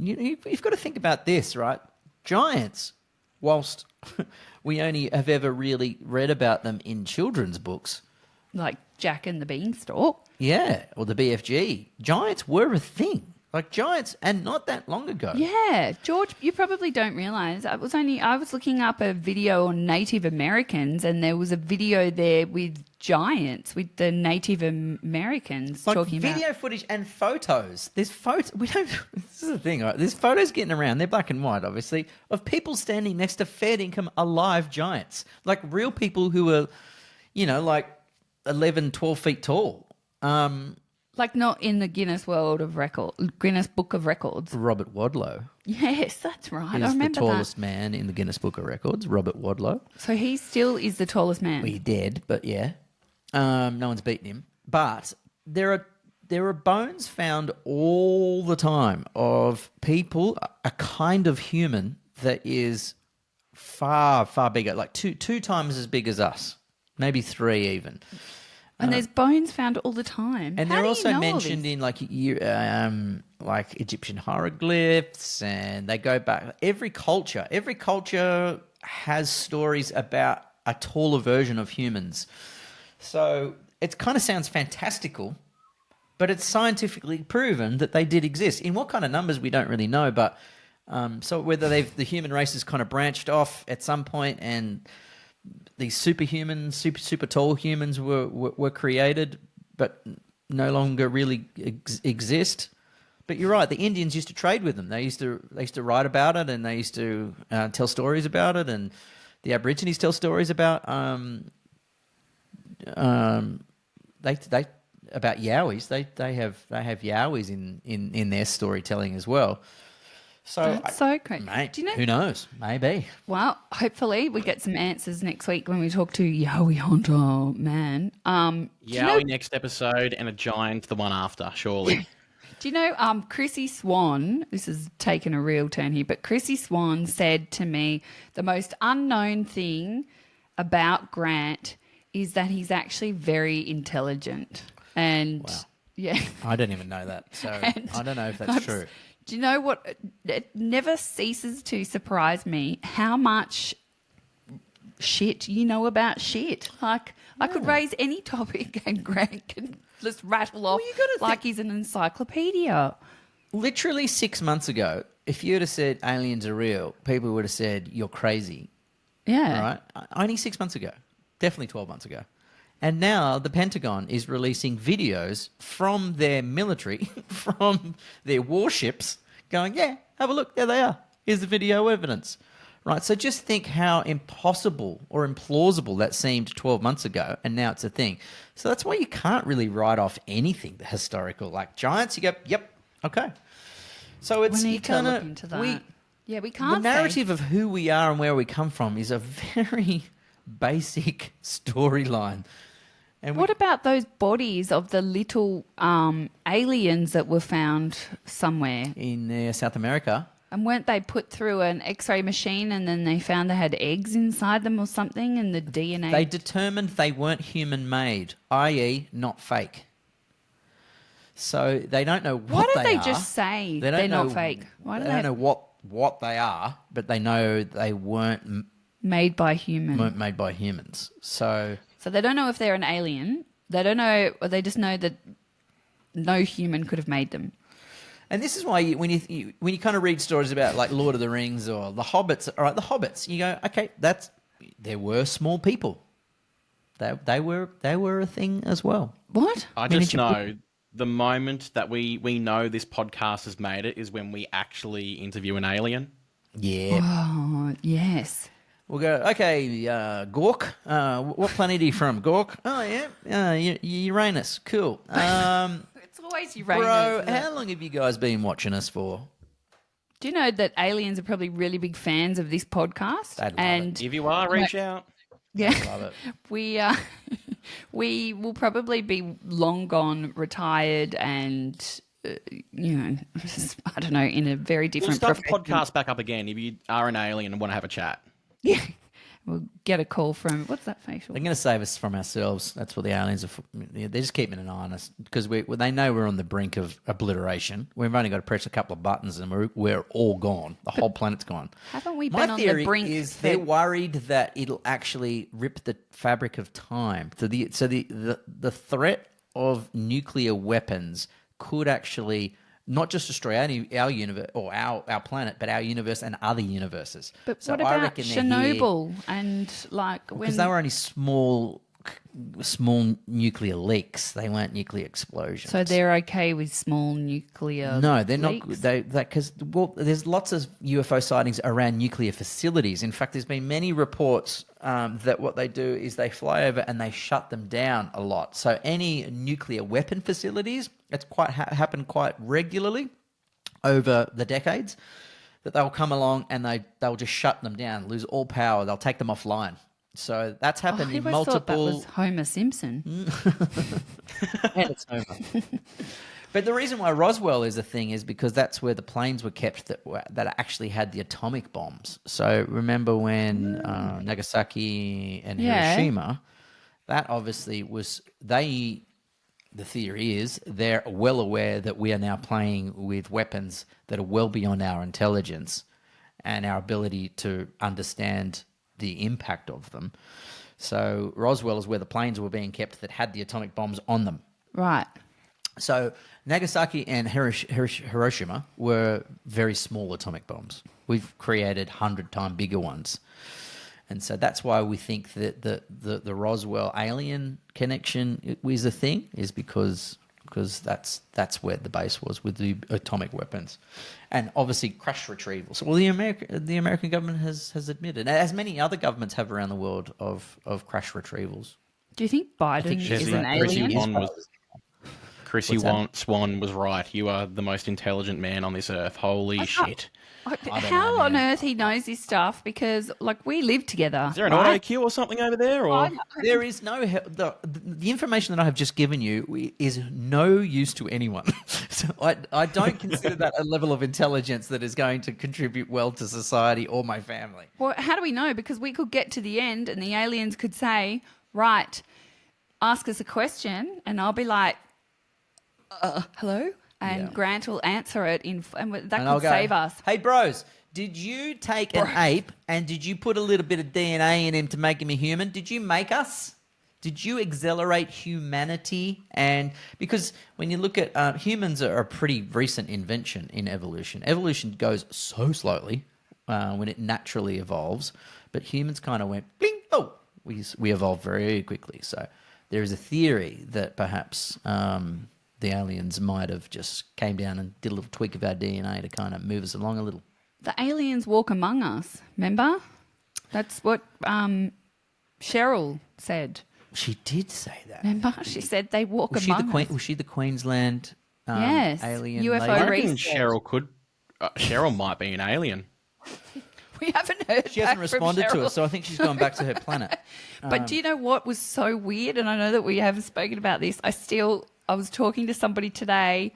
you've got to think about this, right? Giants, whilst we only have ever really read about them in children's books. Like Jack and the Beanstalk. Yeah, or the BFG. Giants were a thing. Like giants, and not that long ago. Yeah, George, you probably don't realise. I was looking up a video on Native Americans, and there was a video there with giants, with the Native Americans Like talking video about footage and photos. There's photos. We don't. This is the thing, right? There's photos getting around. They're black and white, obviously, of people standing next to fair income alive giants, like real people who are, like 11, 12 feet tall. like not in the Guinness Book of Records. Robert Wadlow Yes, that's right. I is the remember tallest that. man in the Guinness Book of Records. Robert Wadlow. So he still is the tallest man. Well, he's dead, but yeah, no one's beaten him. But there are bones found all the time of people, a kind of human that is far, far bigger, like two times as big as us, maybe three even. And there's bones found all the time. And How they're do you also know all mentioned this? in like Egyptian hieroglyphs, and they go back. Every culture has stories about a taller version of humans. So it kind of sounds fantastical, but it's scientifically proven that they did exist. In what kind of numbers, we don't really know. But so whether the human race has kind of branched off at some point, and these superhumans, super tall humans were created, but no longer really exist. But you're right. The Indians used to trade with them. They used to write about it, and they used to tell stories about it. And the Aborigines tell stories about they about Yowies. They have Yowies in their storytelling as well. So That's so great. Mate, Do you know? who knows? Maybe. Well, hopefully we get some answers next week when we talk to Yowie Hunter Man. Yowie next episode, and a giant the one after, surely. Do you know Chrissy Swan, this has taken a real turn here, but Chrissy Swan said to me the most unknown thing about Grant is that he's actually very intelligent. And yeah. I don't even know that, so And I don't know if that's true. Do you know what? It never ceases to surprise me how much shit you know about shit. Like, I could raise any topic and Grant can just rattle off you gotta like he's an encyclopedia. Literally 6 months ago, if you'd have said aliens are real, people would have said you're crazy. Yeah. Right? Only 6 months ago. Definitely 12 months ago. And now the Pentagon is releasing videos from their military, from their warships, going, yeah, have a look, there they are. Here's the video evidence. Right, so just think how impossible or implausible that seemed 12 months ago, and now it's a thing. So that's why you can't really write off anything historical. Like giants, you go, yep, okay. So it's We you need to kinda, look into that. We can't the say. narrative of who we are and where we come from is a very basic storyline. And What about those bodies of the little aliens that were found somewhere? in South America, And weren't they put through an X-ray machine and then they found they had eggs inside them or something and the DNA? they determined they weren't human-made, i.e. not fake. So they don't know what Why don't they they are. just say They they're don't know, not fake? Why do they don't know what they are, but they know they weren't made by human? made by humans. So So they don't know if they're an alien. They don't know, or they just know that no human could have made them. and this is why when you kind of read stories about like Lord of the Rings or the Hobbits, all right, the Hobbits, you go, okay, there were small people. They were a thing as well. What? I just know the moment that we know this podcast has made it is when we actually interview an alien. Yeah. Oh, yes. We'll go, okay, Gork, what planet are you from? Gork? Oh, yeah, Uranus. Cool. It's always Uranus. Bro, isn't it? how long have you guys been watching us for? Do you know that aliens are probably really big fans of this podcast? They'd love and If you are, reach out. yeah, Love it. we will probably be long gone, retired, and I don't know, in a very We'll different start the profession. podcast back up again if you are an alien and want to have a chat. Yeah. We'll get a call from, what's that facial? They're going to save us from ourselves. That's what the aliens are. They're just keeping an eye on us because they know we're on the brink of obliteration. We've only got to press a couple of buttons and we're all gone. The whole planet's gone. Haven't we My been on the theory brink? is they're worried that it'll actually rip the fabric of time. So the threat of nuclear weapons could actually not just destroy our universe or our planet, but our universe and other universes. But so what I about reckon they're here Chernobyl and like when because they were only small nuclear leaks. They weren't nuclear explosions. so they're okay with small nuclear? No, they're not. leaks? Because there's lots of UFO sightings around nuclear facilities. In fact, there's been many reports that what they do is they fly over and they shut them down a lot. So any nuclear weapon facilities, it's quite happened quite regularly over the decades. That they'll come along and they'll just shut them down, lose all power. They'll take them offline. So that's happened I in always thought that multiple. was Homer Simpson. And it's Homer. But the reason why Roswell is a thing is because that's where the planes were kept that actually had the atomic bombs. So remember when Nagasaki and Yeah. Hiroshima, that obviously was the theory is they're well aware that we are now playing with weapons that are well beyond our intelligence and our ability to understand the impact of them. So Roswell is where the planes were being kept that had the atomic bombs on them. Right. So Nagasaki and Hiroshima were very small atomic bombs. We've created 100-time bigger ones. And so that's why we think that the Roswell alien connection is a thing, is because that's where the base was with the atomic weapons. And obviously crash retrievals. Well, the American government has admitted, as many other governments have around the world, of crash retrievals. Do you think Biden is an alien? Chrissy Swan was right. You are the most intelligent man on this earth. Holy shit. How on earth he knows this stuff? Because like we live together. Is there an auto cue or something over there? Or There is no the information that I have just given you is no use to anyone. So I don't consider that a level of intelligence that is going to contribute well to society or my family. Well, how do we know? Because we could get to the end and the aliens could say, right, ask us a question, and I'll be like, hello? And Grant will answer it and that could save us. Hey, bros, did you take an ape and did you put a little bit of DNA in him to make him a human? Did you make us? Did you accelerate humanity? And because when you look at humans are a pretty recent invention in evolution. Evolution goes so slowly when it naturally evolves, but humans kind of went bling. Oh, we evolved very quickly. So there is a theory that perhaps the aliens might have just came down and did a little tweak of our DNA to kind of move us along a little. The aliens walk among us, remember? That's what Cheryl said. She did say that. Remember? She said they walk among us. Was she the Queensland Yes, alien UFO lady? I reckon research. Cheryl might be an alien. We haven't heard She hasn't back from responded to Cheryl. us, so I think she's gone back to her planet. But do you know what was so weird? And I know that we haven't spoken about this. I was talking to somebody today.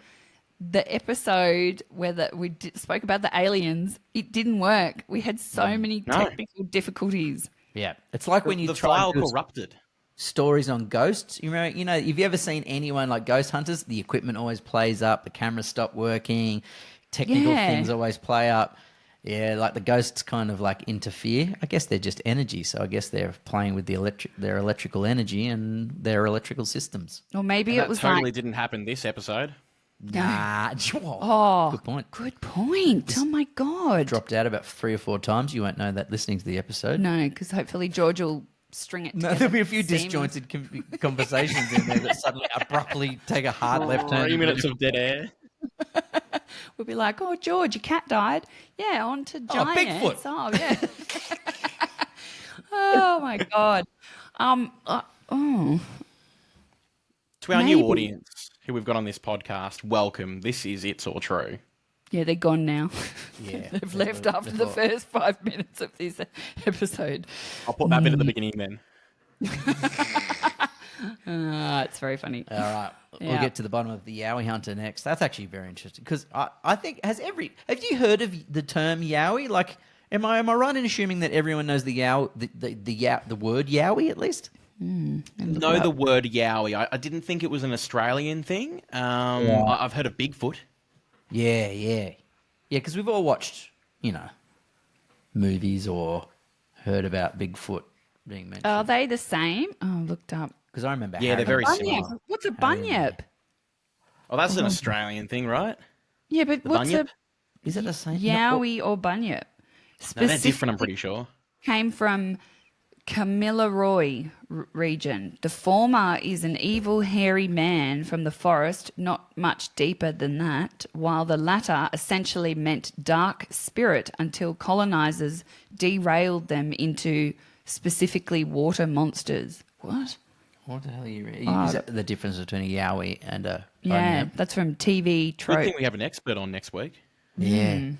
The episode where we spoke about the aliens, it didn't work. We had so many technical difficulties. Yeah, it's like when you The try file to do corrupted. stories on ghosts. You know, have you ever seen anyone like Ghost Hunters? The equipment always plays up, the cameras stop working, technical things always play up. Yeah, like the ghosts kind of like interfere. I guess they're just energy, so I guess they're playing with their electrical energy and their electrical systems. Or maybe That it was totally like... didn't happen this episode. Nah, Oh, good point. Good point. Oh, my God. Dropped out about 3 or 4 times. You won't know that listening to the episode. No, because hopefully George will string it together. There'll be a few seamless. disjointed conversations in there that suddenly abruptly take a hard left turn. 3 minutes of dead air. We'll be like, oh, George, your cat died. Yeah, on to giants. Bigfoot. Oh, yeah. Oh, my God. To our Maybe. new audience who we've got on this podcast, welcome. This is It's All True. Yeah, they're gone now. Yeah, They've left after the first 5 minutes of this episode. I'll put that bit at the beginning then. It's very funny. All right. We'll Yeah. get to the bottom of the Yowie Hunter next. That's actually very interesting because I think have you heard of the term Yowie? Like Am I right in assuming that everyone knows the word yowie at least? Know the word yowie. I didn't think it was an Australian thing. I've heard of Bigfoot. Yeah. Because we've all watched, movies or heard about Bigfoot being mentioned. Are they the same? Oh, I looked up. Because I remember. Yeah, they're very similar. Bunyip. What's a bunyip? Oh, that's an Australian thing, right? Yeah, but The what's bunyip? Is it the same? yowie or bunyip? No, they're different, I'm pretty sure. Came from Kamilaroi region. The former is an evil, hairy man from the forest, not much deeper than that, while the latter essentially meant dark spirit until colonizers derailed them into specifically water monsters. What? What the hell are you reading? Is that the difference between a yowie and a Yeah, bunyip? that's from TV Good trope. thing we have an expert on next week. Yeah.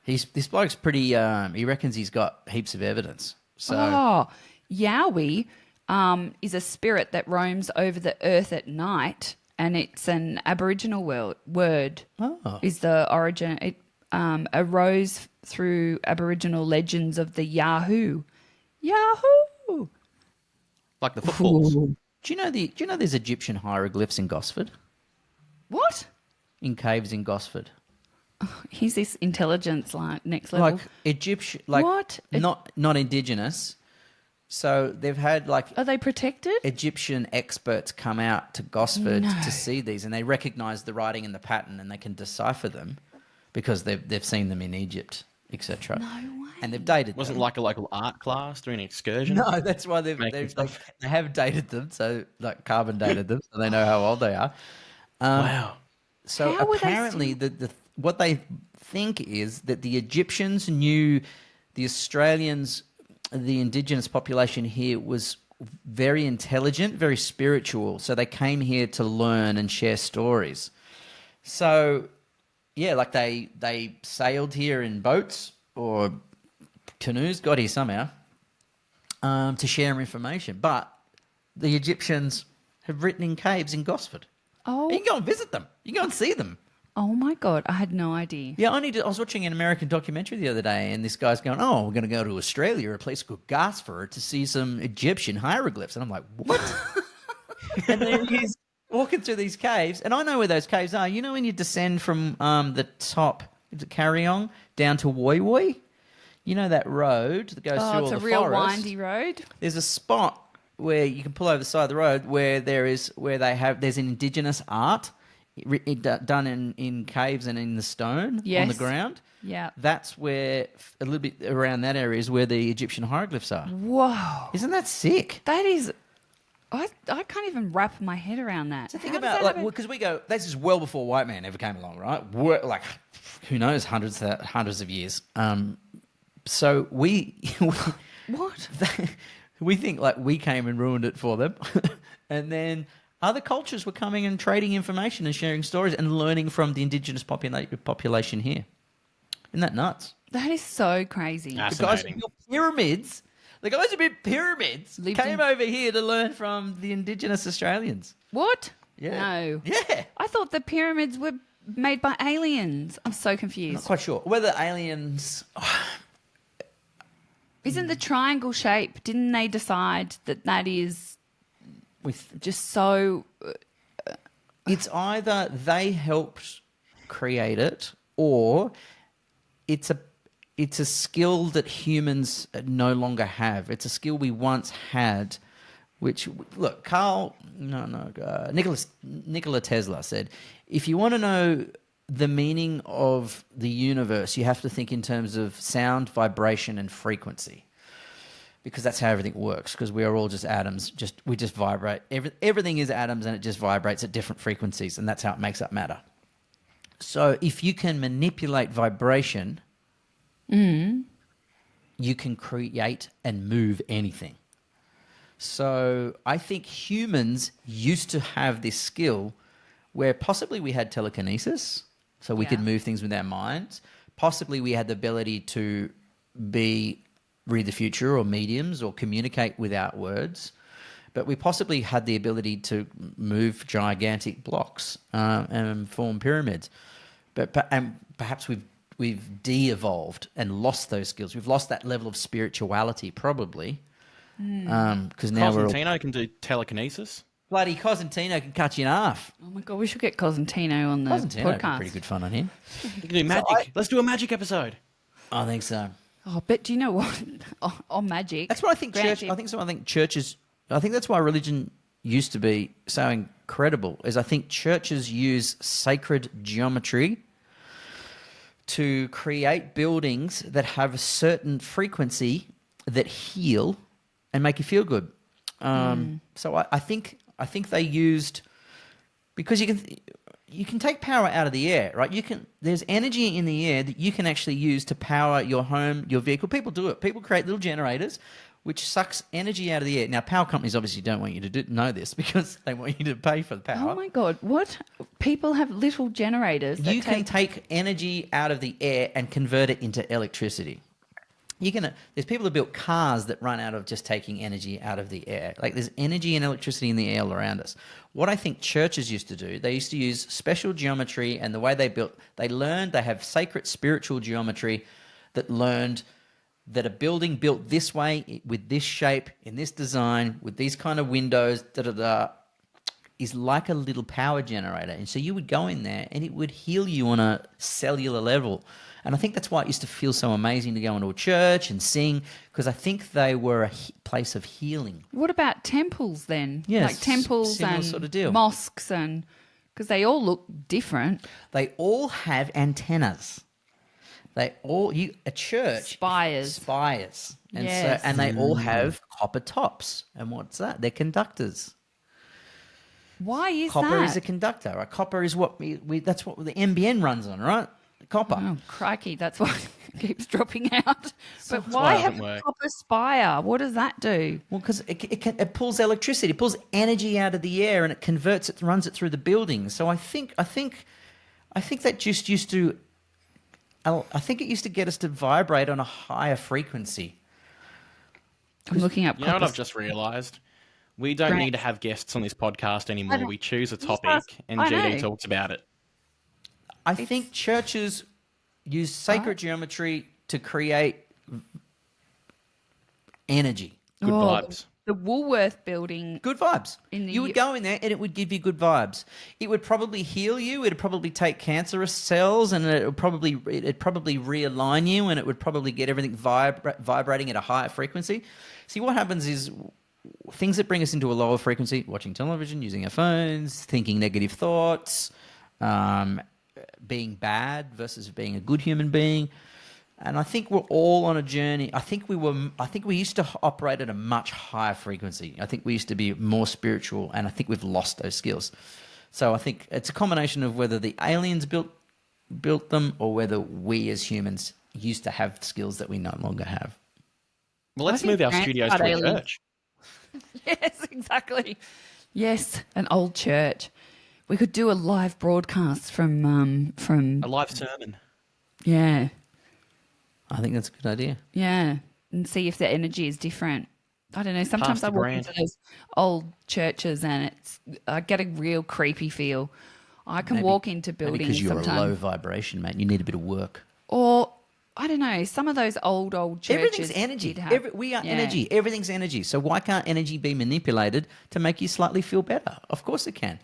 This bloke's pretty, he reckons he's got heaps of evidence. So, Yowie is a spirit that roams over the earth at night, and it's an Aboriginal word. Is the origin. It arose through Aboriginal legends of the Yahoo. Yahoo! Like the footballs. Ooh. do you know there's Egyptian hieroglyphs in Gosford? What? In caves in Gosford? He's this intelligence like next level. Like Egyptian, like What? not indigenous. So they've had like Are they protected? Egyptian experts come out to Gosford to see these, and they recognise the writing and the pattern, and they can decipher them because they've seen them in Egypt, etc. No way. And they've dated Wasn't them. like a local art class doing an excursion. No, that's why they have dated them, so like carbon dated them, so they know how old they are. Wow. So How were they apparently, what they think is that the Egyptians knew the Australians, the indigenous population here, was very intelligent, very spiritual. So they came here to learn and share stories. So, yeah, like they sailed here in boats or canoes, got here somehow, to share information. But the Egyptians have written in caves in Gosford. Oh. You can go and visit them. You can go and see them. Oh my God, I had no idea. Yeah, I was watching an American documentary the other day, and this guy's going, "Oh, we're going to go to Australia, a place called Gosford, to see some Egyptian hieroglyphs." And I'm like, "What?" And then he's walking through these caves, and I know where those caves are. You know when you descend from the top, is it Carryong, down to Woy Woy? You know that road that goes through all It's the a real forest? windy road. There's a spot where you can pull over the side of the road where there's an indigenous art done in caves and in the stone on the Yes. ground. Yeah. That's where, a little bit around that area is where the Egyptian hieroglyphs are. Whoa. Isn't that sick? That is, I can't even wrap my head around that. So think How does about, that like, happen? because we go, this is well before white man ever came along, right? We're, like, who knows, hundreds of years. So we What? we think like we came and ruined it for them, and then other cultures were coming and trading information and sharing stories and learning from the indigenous population here. Isn't that nuts? That is so crazy. The guys Fascinating. who built pyramids, Lived came in- over here to learn from the indigenous Australians. What? Yeah. No. Yeah. I thought the pyramids were made by aliens. I'm so Not confused. quite sure whether aliens. Isn't the triangle shape? Didn't they decide that is With just so? it's either they helped create it or it's a skill that humans no longer have. It's a skill we once had, which look, Nikola Tesla said, if you want to know the meaning of the universe, you have to think in terms of sound, vibration, and frequency. Because that's how everything works, because we are all just atoms. We just vibrate. Everything is atoms, and it just vibrates at different frequencies, and that's how it makes up matter. So if you can manipulate vibration, you can create and move anything. So I think humans used to have this skill where possibly we had telekinesis, so we could move things with our minds. Possibly we had the ability to read the future or mediums or communicate without words. But we possibly had the ability to move gigantic blocks and form pyramids. And perhaps de-evolved and lost those skills. We've lost that level of spirituality, probably, because now we're all... Cosentino can do telekinesis. Bloody Cosentino can cut you in half. Oh my God, we should get Cosentino on the Cosentino would be podcast. pretty good fun on him. You can do magic. Let's do a magic episode. I think so. Oh, but do you know what? On magic. That's what I think. Churches. I think that's why religion used to be so incredible. Is I think churches use sacred geometry to create buildings that have a certain frequency that heal and make you feel good. So I think they used, because you can take power out of the air, right? There's energy in the air that you can actually use to power your home, your vehicle. People do it. People create little generators which sucks energy out of the air. Now, power companies obviously don't want you to know this because they want you to pay for the power. Oh my God, what? People have little generators that You can take energy out of the air and convert it into electricity. There's people who built cars that run out of just taking energy out of the air. Like, there's energy and electricity in the air all around us. What I think churches used to do, they used to use special geometry, and the way they have sacred spiritual geometry that learned that a building built this way, with this shape, in this design, with these kind of windows, is like a little power generator. And so you would go in there and it would heal you on a cellular level. And I think that's why it used to feel so amazing to go into a church and sing, because I think they were a place of healing. What about temples then? Yes, like temples similar and sort of deal. Mosques, and because they all look different. They all have antennas. A church Spires. And Yes. and they all have copper tops. And what's that? They're conductors. Why is Copper that? is a conductor. A copper is what that's what the NBN runs on, right? Copper. Oh, crikey, that's why it keeps dropping out. But why why it have doesn't a work. copper spire? What does that do? Well, because it pulls electricity, it pulls energy out of the air, and it converts it, runs it through the buildings. So I think that just used to, I think it used to get us to vibrate on a higher frequency. I'm looking up You know what copper. I've just realised? We don't Grant. need to have guests on this podcast anymore. don't- We choose a Just topic ask- and I GD know. talks about it. I think churches use sacred geometry to create energy. Good vibes. The Woolworth building. Good vibes. In the You would go in there and it would give you good vibes. It would probably heal you. It would probably take cancerous cells and it'd probably realign you, and it would probably get everything vibrating at a higher frequency. See, what happens is things that bring us into a lower frequency, watching television, using our phones, thinking negative thoughts, being bad versus being a good human being. And I think we're all on a journey. I think we used to operate at a much higher frequency. I think we used to be more spiritual, and I think we've lost those skills. So I think it's a combination of whether the aliens built them or whether we as humans used to have skills that we no longer have. Well, let's think move our Grant's studios got to a aliens. church. Yes, exactly. Yes, an old church. We could do a live broadcast from A live sermon. yeah. I think that's a good idea. Yeah, and see if the energy is different. I don't know. Sometimes Pastor I walk Grant. into those old churches and I get a real creepy feel. I can walk into Maybe buildings because you're sometimes, a low vibration, mate. You need a bit of work. or I don't know. Some of those old churches. Everything's energy. did have- We are yeah. energy. Everything's energy. So why can't energy be manipulated to make you slightly feel better? Of course it can.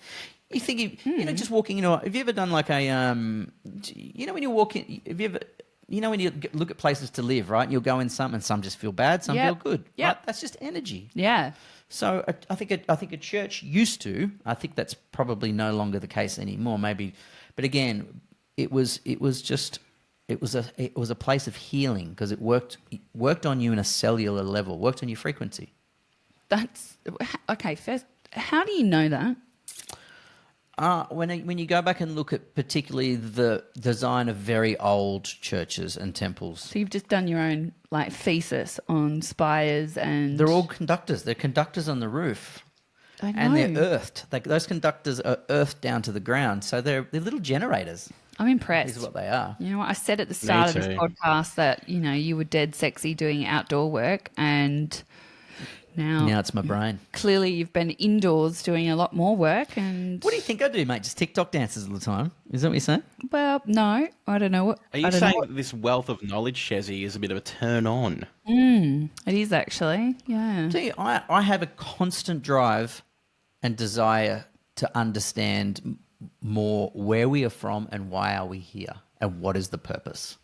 You think, just walking into have you ever done like a, when you walk in, have you ever, when you look at places to live, right? You'll go in some and some just feel bad, some Yep. feel good. Yep. Right? That's just energy. Yeah. So I think a church used to. I think that's probably no longer the case anymore. Maybe, but again, it was a place of healing because it worked on you in a cellular level, worked on your frequency. That's okay. First, how do you know that? When you go back and look at particularly the design of very old churches and temples, So you've just done your own thesis on spires and they're all conductors. They're conductors on the roof. I know. And they're earthed. Those conductors are earthed down to the ground. So they're little generators. I'm impressed. Is what they are. You know what? I said at the start of this too. podcast that, you were dead sexy doing outdoor work, and Now it's my brain. Clearly, you've been indoors doing a lot more work. And What do you think I do, mate? Just TikTok dances all the time? Is that what you're saying? well, no, I don't know what. Are you I don't know saying what- that this wealth of knowledge, Shezzy, is a bit of a turn on? it is actually? Yeah. See, I have a constant drive and desire to understand more where we are from and why are we here and what is the purpose.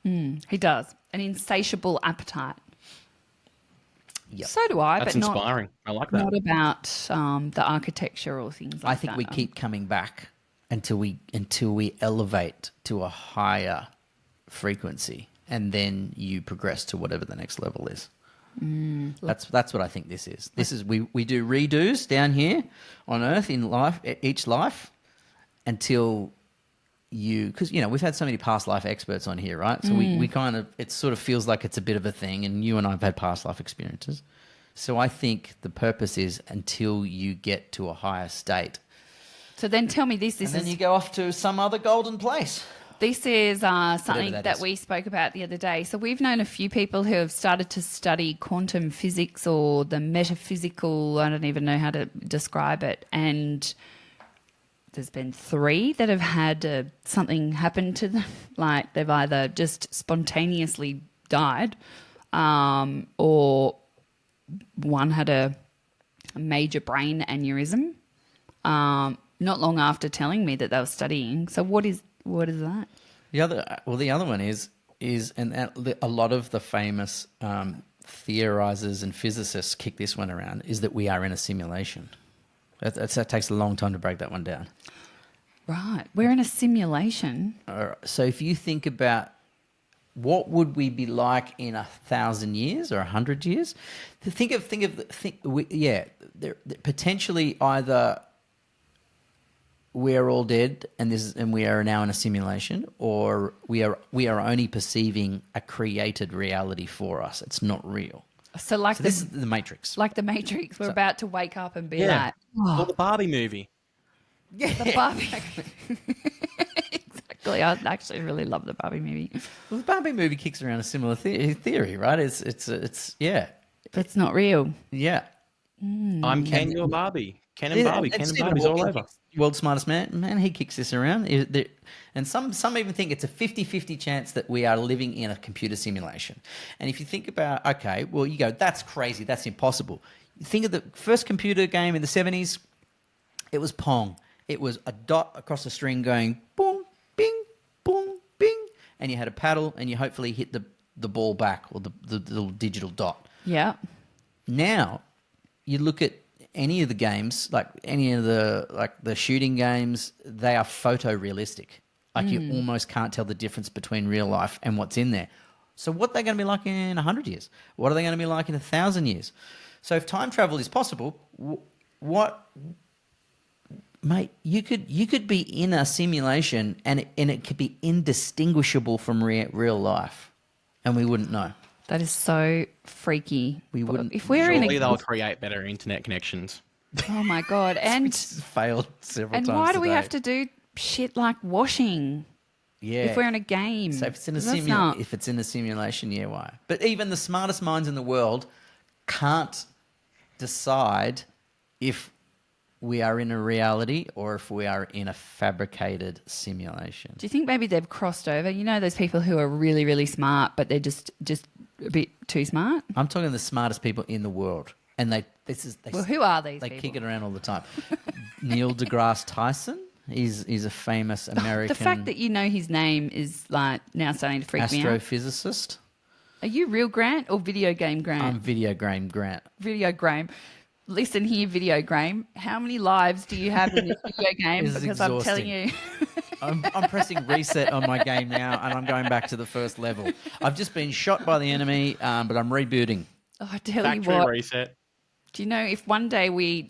He does. An insatiable appetite. Yep. So do I, That's but not, inspiring. I like that. not about the architecture or things like that. I think we keep coming back until we elevate to a higher frequency, and then you progress to whatever the next level is. That's what I think this is. This is we do redos down here on Earth in life, each life, until because we've had so many past life experts on here, right? So we kind of, it sort of feels like it's a bit of a thing, and you and I have had past life experiences. So I think the purpose is until you get to a higher state. So then tell me this. And then you go off to some other golden place. This is something that that is. we spoke about the other day. So we've known a few people who have started to study quantum physics or the metaphysical, I don't even know how to describe it. And there's been 3 that have had something happen to them. Like they've either just spontaneously died or one had a major brain aneurysm not long after telling me that they were studying. So what is that? The other one is a lot of the famous theorizers and physicists kick this one around, is that we are in a simulation. That takes a long time to break that one down. Right. We're in a simulation. So if you think about what would we be like in 1,000 years or 100 years, potentially either we're all dead and we are now in a simulation, or we are only perceiving a created reality for us. It's not real. So like So this is the Matrix. like the Matrix, we're about to wake up and be like, Or the Barbie movie. the Barbie. Exactly. I actually really love the Barbie movie. Well, the Barbie movie kicks around a similar theory, right? It's yeah, But it's not real. yeah. I'm Ken, you're Barbie. Ken and Barbie. Ken and Stephen Barbie's all Hawking over. kicks- World's smartest man, he kicks this around. And some even think it's a 50-50 chance that we are living in a computer simulation. And if you think about, okay, well, you go, that's crazy, that's impossible. You think of the first computer game in the 70s, it was Pong. It was a dot across a string going boom, bing, boom, bing. And you had a paddle and you hopefully hit the ball back, or the little digital dot. Yeah. Now, you look at any of the games, like any of the shooting games, they are photorealistic. Like you almost can't tell the difference between real life and what's in there. So what are they going to be like in 100 years? What are they going to be like in 1,000 years? So if time travel is possible, mate, you could be in a simulation and it could be indistinguishable from real life, and we wouldn't know. That is so freaky. We wouldn't- If we're in Surely a... they'll create better internet connections. Oh, my God. And It's failed several times. why do we today. have to do shit like washing Yeah. if we're in a game? So if it's in a That's not- if it's in a simulation, yeah, why? But even the smartest minds in the world can't decide if we are in a reality or if we are in a fabricated simulation. Do you think maybe they've crossed over? You know those people who are really, really smart, but they're just a bit too smart? I'm talking the smartest people in the world, and they Well, who are these they people? kick it around all the time. Neil deGrasse Tyson. He's a famous American The fact that you know his name is like now starting to freak me out. astrophysicist. Are you real Grant or video game Grant? I'm Video Game Grant. Video Graham. Listen here, Video Graham. How many lives do you have in this video game? This is Because I'm telling you. I'm pressing reset on my game now, and I'm going back to the first level. I've just been shot by the enemy, but I'm rebooting. Oh, I tell you Factory what. reset. Do you know if one day we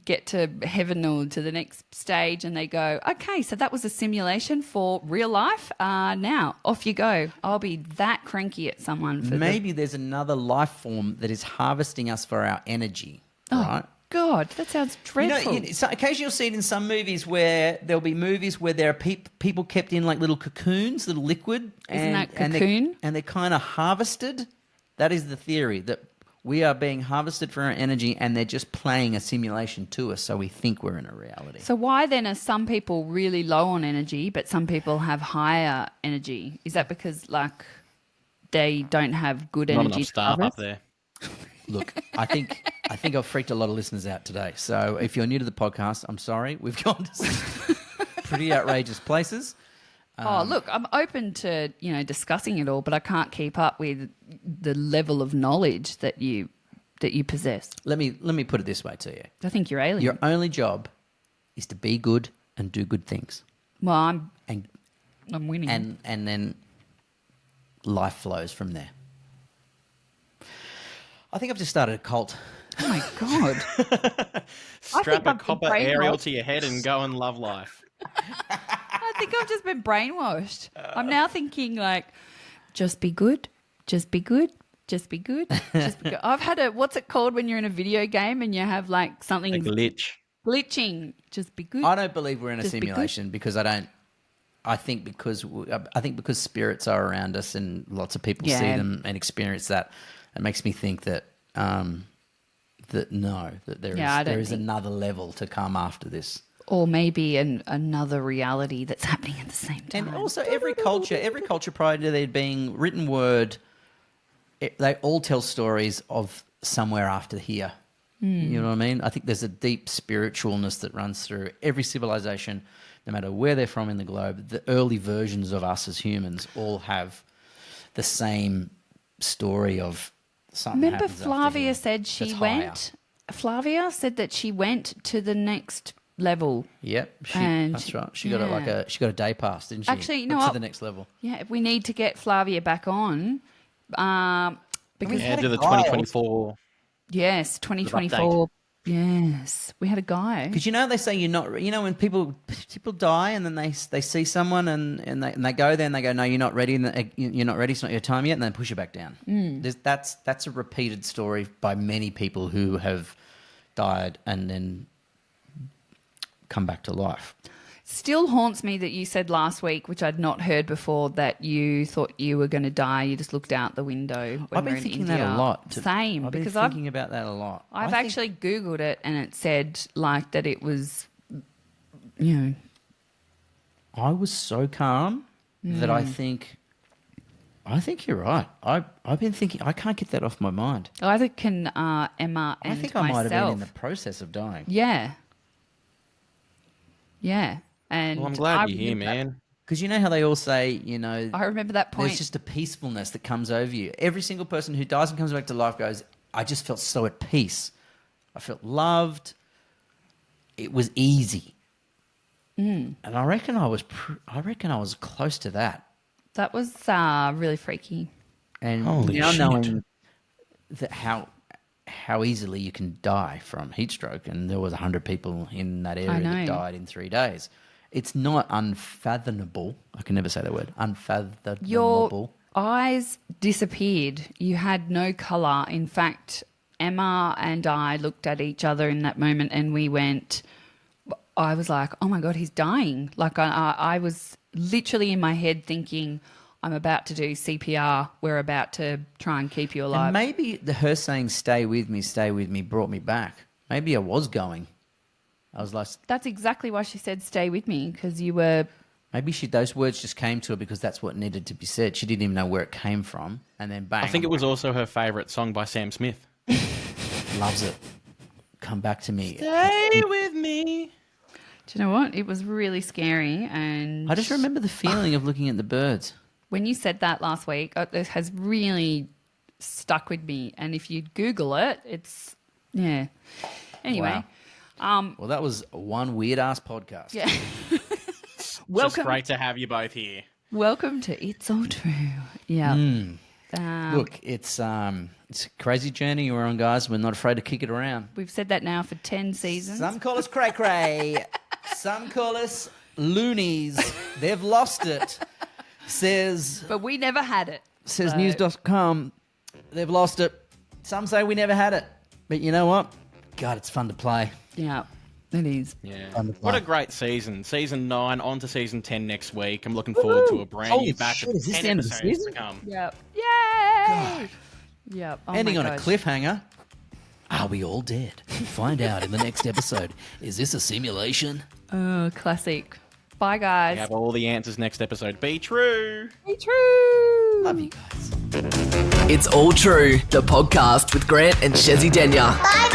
get to heaven or to the next stage and they go, okay, so that was a simulation for real life. Now off you go. I'll be that cranky at someone. For Maybe there's another life form that is harvesting us for our energy, right? God, that sounds dreadful. So occasionally you'll see it in some movies where there'll be movies where there are people kept in like little cocoons, little liquid. Isn't that and cocoon? they're kind of harvested. That is the theory, that We are being harvested for our energy, and they're just playing a simulation to us, so we think we're in a reality. So why then are some people really low on energy, but some people have higher energy? Is that because like they don't have good Not energy enough to staff up harvest? there. Look, I think I've freaked a lot of listeners out today. So if you're new to the podcast, I'm sorry. We've gone to some pretty outrageous places. Oh, look, I'm open to, discussing it all, but I can't keep up with the level of knowledge that you possess. Let me put it this way to you. I think you're alien. Your only job is to be good and do good things. Well, I'm And winning. and then life flows from there. I think I've just started a cult. Oh my God. Strap a I've been copper brainwashed. aerial to your head and go and love life. I think I've just been brainwashed. I'm now thinking like, just be good, just be good, just be good, just be good. I've had what's it called when you're in a video game and you have like something A glitch. glitching? Just be good. I don't believe we're in a Just be good. simulation because I think because spirits are around us and lots of people see Yeah. them and experience that, it makes me think that there Yeah, I don't is think- another level to come after this. Or maybe another reality that's happening at the same time. And also, every culture prior to there being written word, they all tell stories of somewhere after here. You know what I mean? I think there's a deep spiritualness that runs through every civilization, no matter where they're from in the globe. The early versions of us as humans all have the same story of something. Remember happens after Flavia here said she that's went? higher. Flavia said that she went to the next level. Yep, And- that's right. She got she got a day pass, didn't she? Actually, you know Went to what? the next level. Yeah, we need to get Flavia back on. Because Yeah, do the 2024. yes, 2024. Yes, we had a guy. Because they say you're not. When people die and then they see someone and they go there and they go, no, you're not ready, and you're not ready. It's not your time yet, and then push it back down. That's a repeated story by many people who have died and then come back to life. Still haunts me that you said last week, which I'd not heard before, that you thought you were going to die. You just looked out the window. When I've we been were in thinking India. that a lot. Same, I've been because thinking about that a lot. I've I think- actually Googled it and it said like that it was, I was so calm that I think you're right. I've been thinking. I can't get that off my mind. either can Emma and I think I myself. might have been in the process of dying. Yeah. Yeah. And Well, I'm glad I you're here, remember that- man. Because you know how they all say, I remember that point. there's just a peacefulness that comes over you. Every single person who dies and comes back to life goes, I just felt so at peace. I felt loved. It was easy. And I reckon I was close to that. That was really freaky. And Holy now shit. knowing that how easily you can die from heat stroke, and there was 100 people in that area that know. died in 3 days. It's not unfathomable. I can never say that word. Unfathomable. Your eyes disappeared. You had no colour. In fact, Emma and I looked at each other in that moment and we went, I was like, oh my God, he's dying. Like I was literally in my head thinking, I'm about to do CPR. We're about to try and keep you alive. And maybe her saying stay with me brought me back. Maybe I was going. I was like, That's exactly why she said stay with me, because you were... maybe those words just came to her because that's what needed to be said. She didn't even know where it came from. And then bang. I think it was also her favourite song by Sam Smith. Loves it. Come back to me. Stay with me. Do you know what? It was really scary. And I just remember the feeling of looking at the birds. when you said that last week, it has really stuck with me. And if you Google it, it's... Yeah. Anyway. Wow. Well, that was one weird-ass podcast. Yeah. Just Welcome. great to have you both here. Welcome to It's All True. Yeah. Look, it's a crazy journey we're on, guys. We're not afraid to kick it around. We've said that now for 10 seasons. Some call us cray-cray. Some call us loonies. They've lost it. Says But we never had it. news.com. They've lost it. Some say we never had it. But you know what? God, it's fun to play. Yeah, it is. Yeah. Fun to What play. a great season. Season 9 on to season 10 next week. I'm looking forward to a brand Holy new batch shit, of is this 10 the end of the episodes season? to come. Yep. Yay! Yep. Oh Ending my on a gosh. cliffhanger. Are we all dead? Find out in the next episode. Is this a simulation? Oh, classic. Bye, We guys. have all the answers next episode. Be true. Be true. Love you guys. It's All True, the podcast with Grant and Shezzy Denya. Bye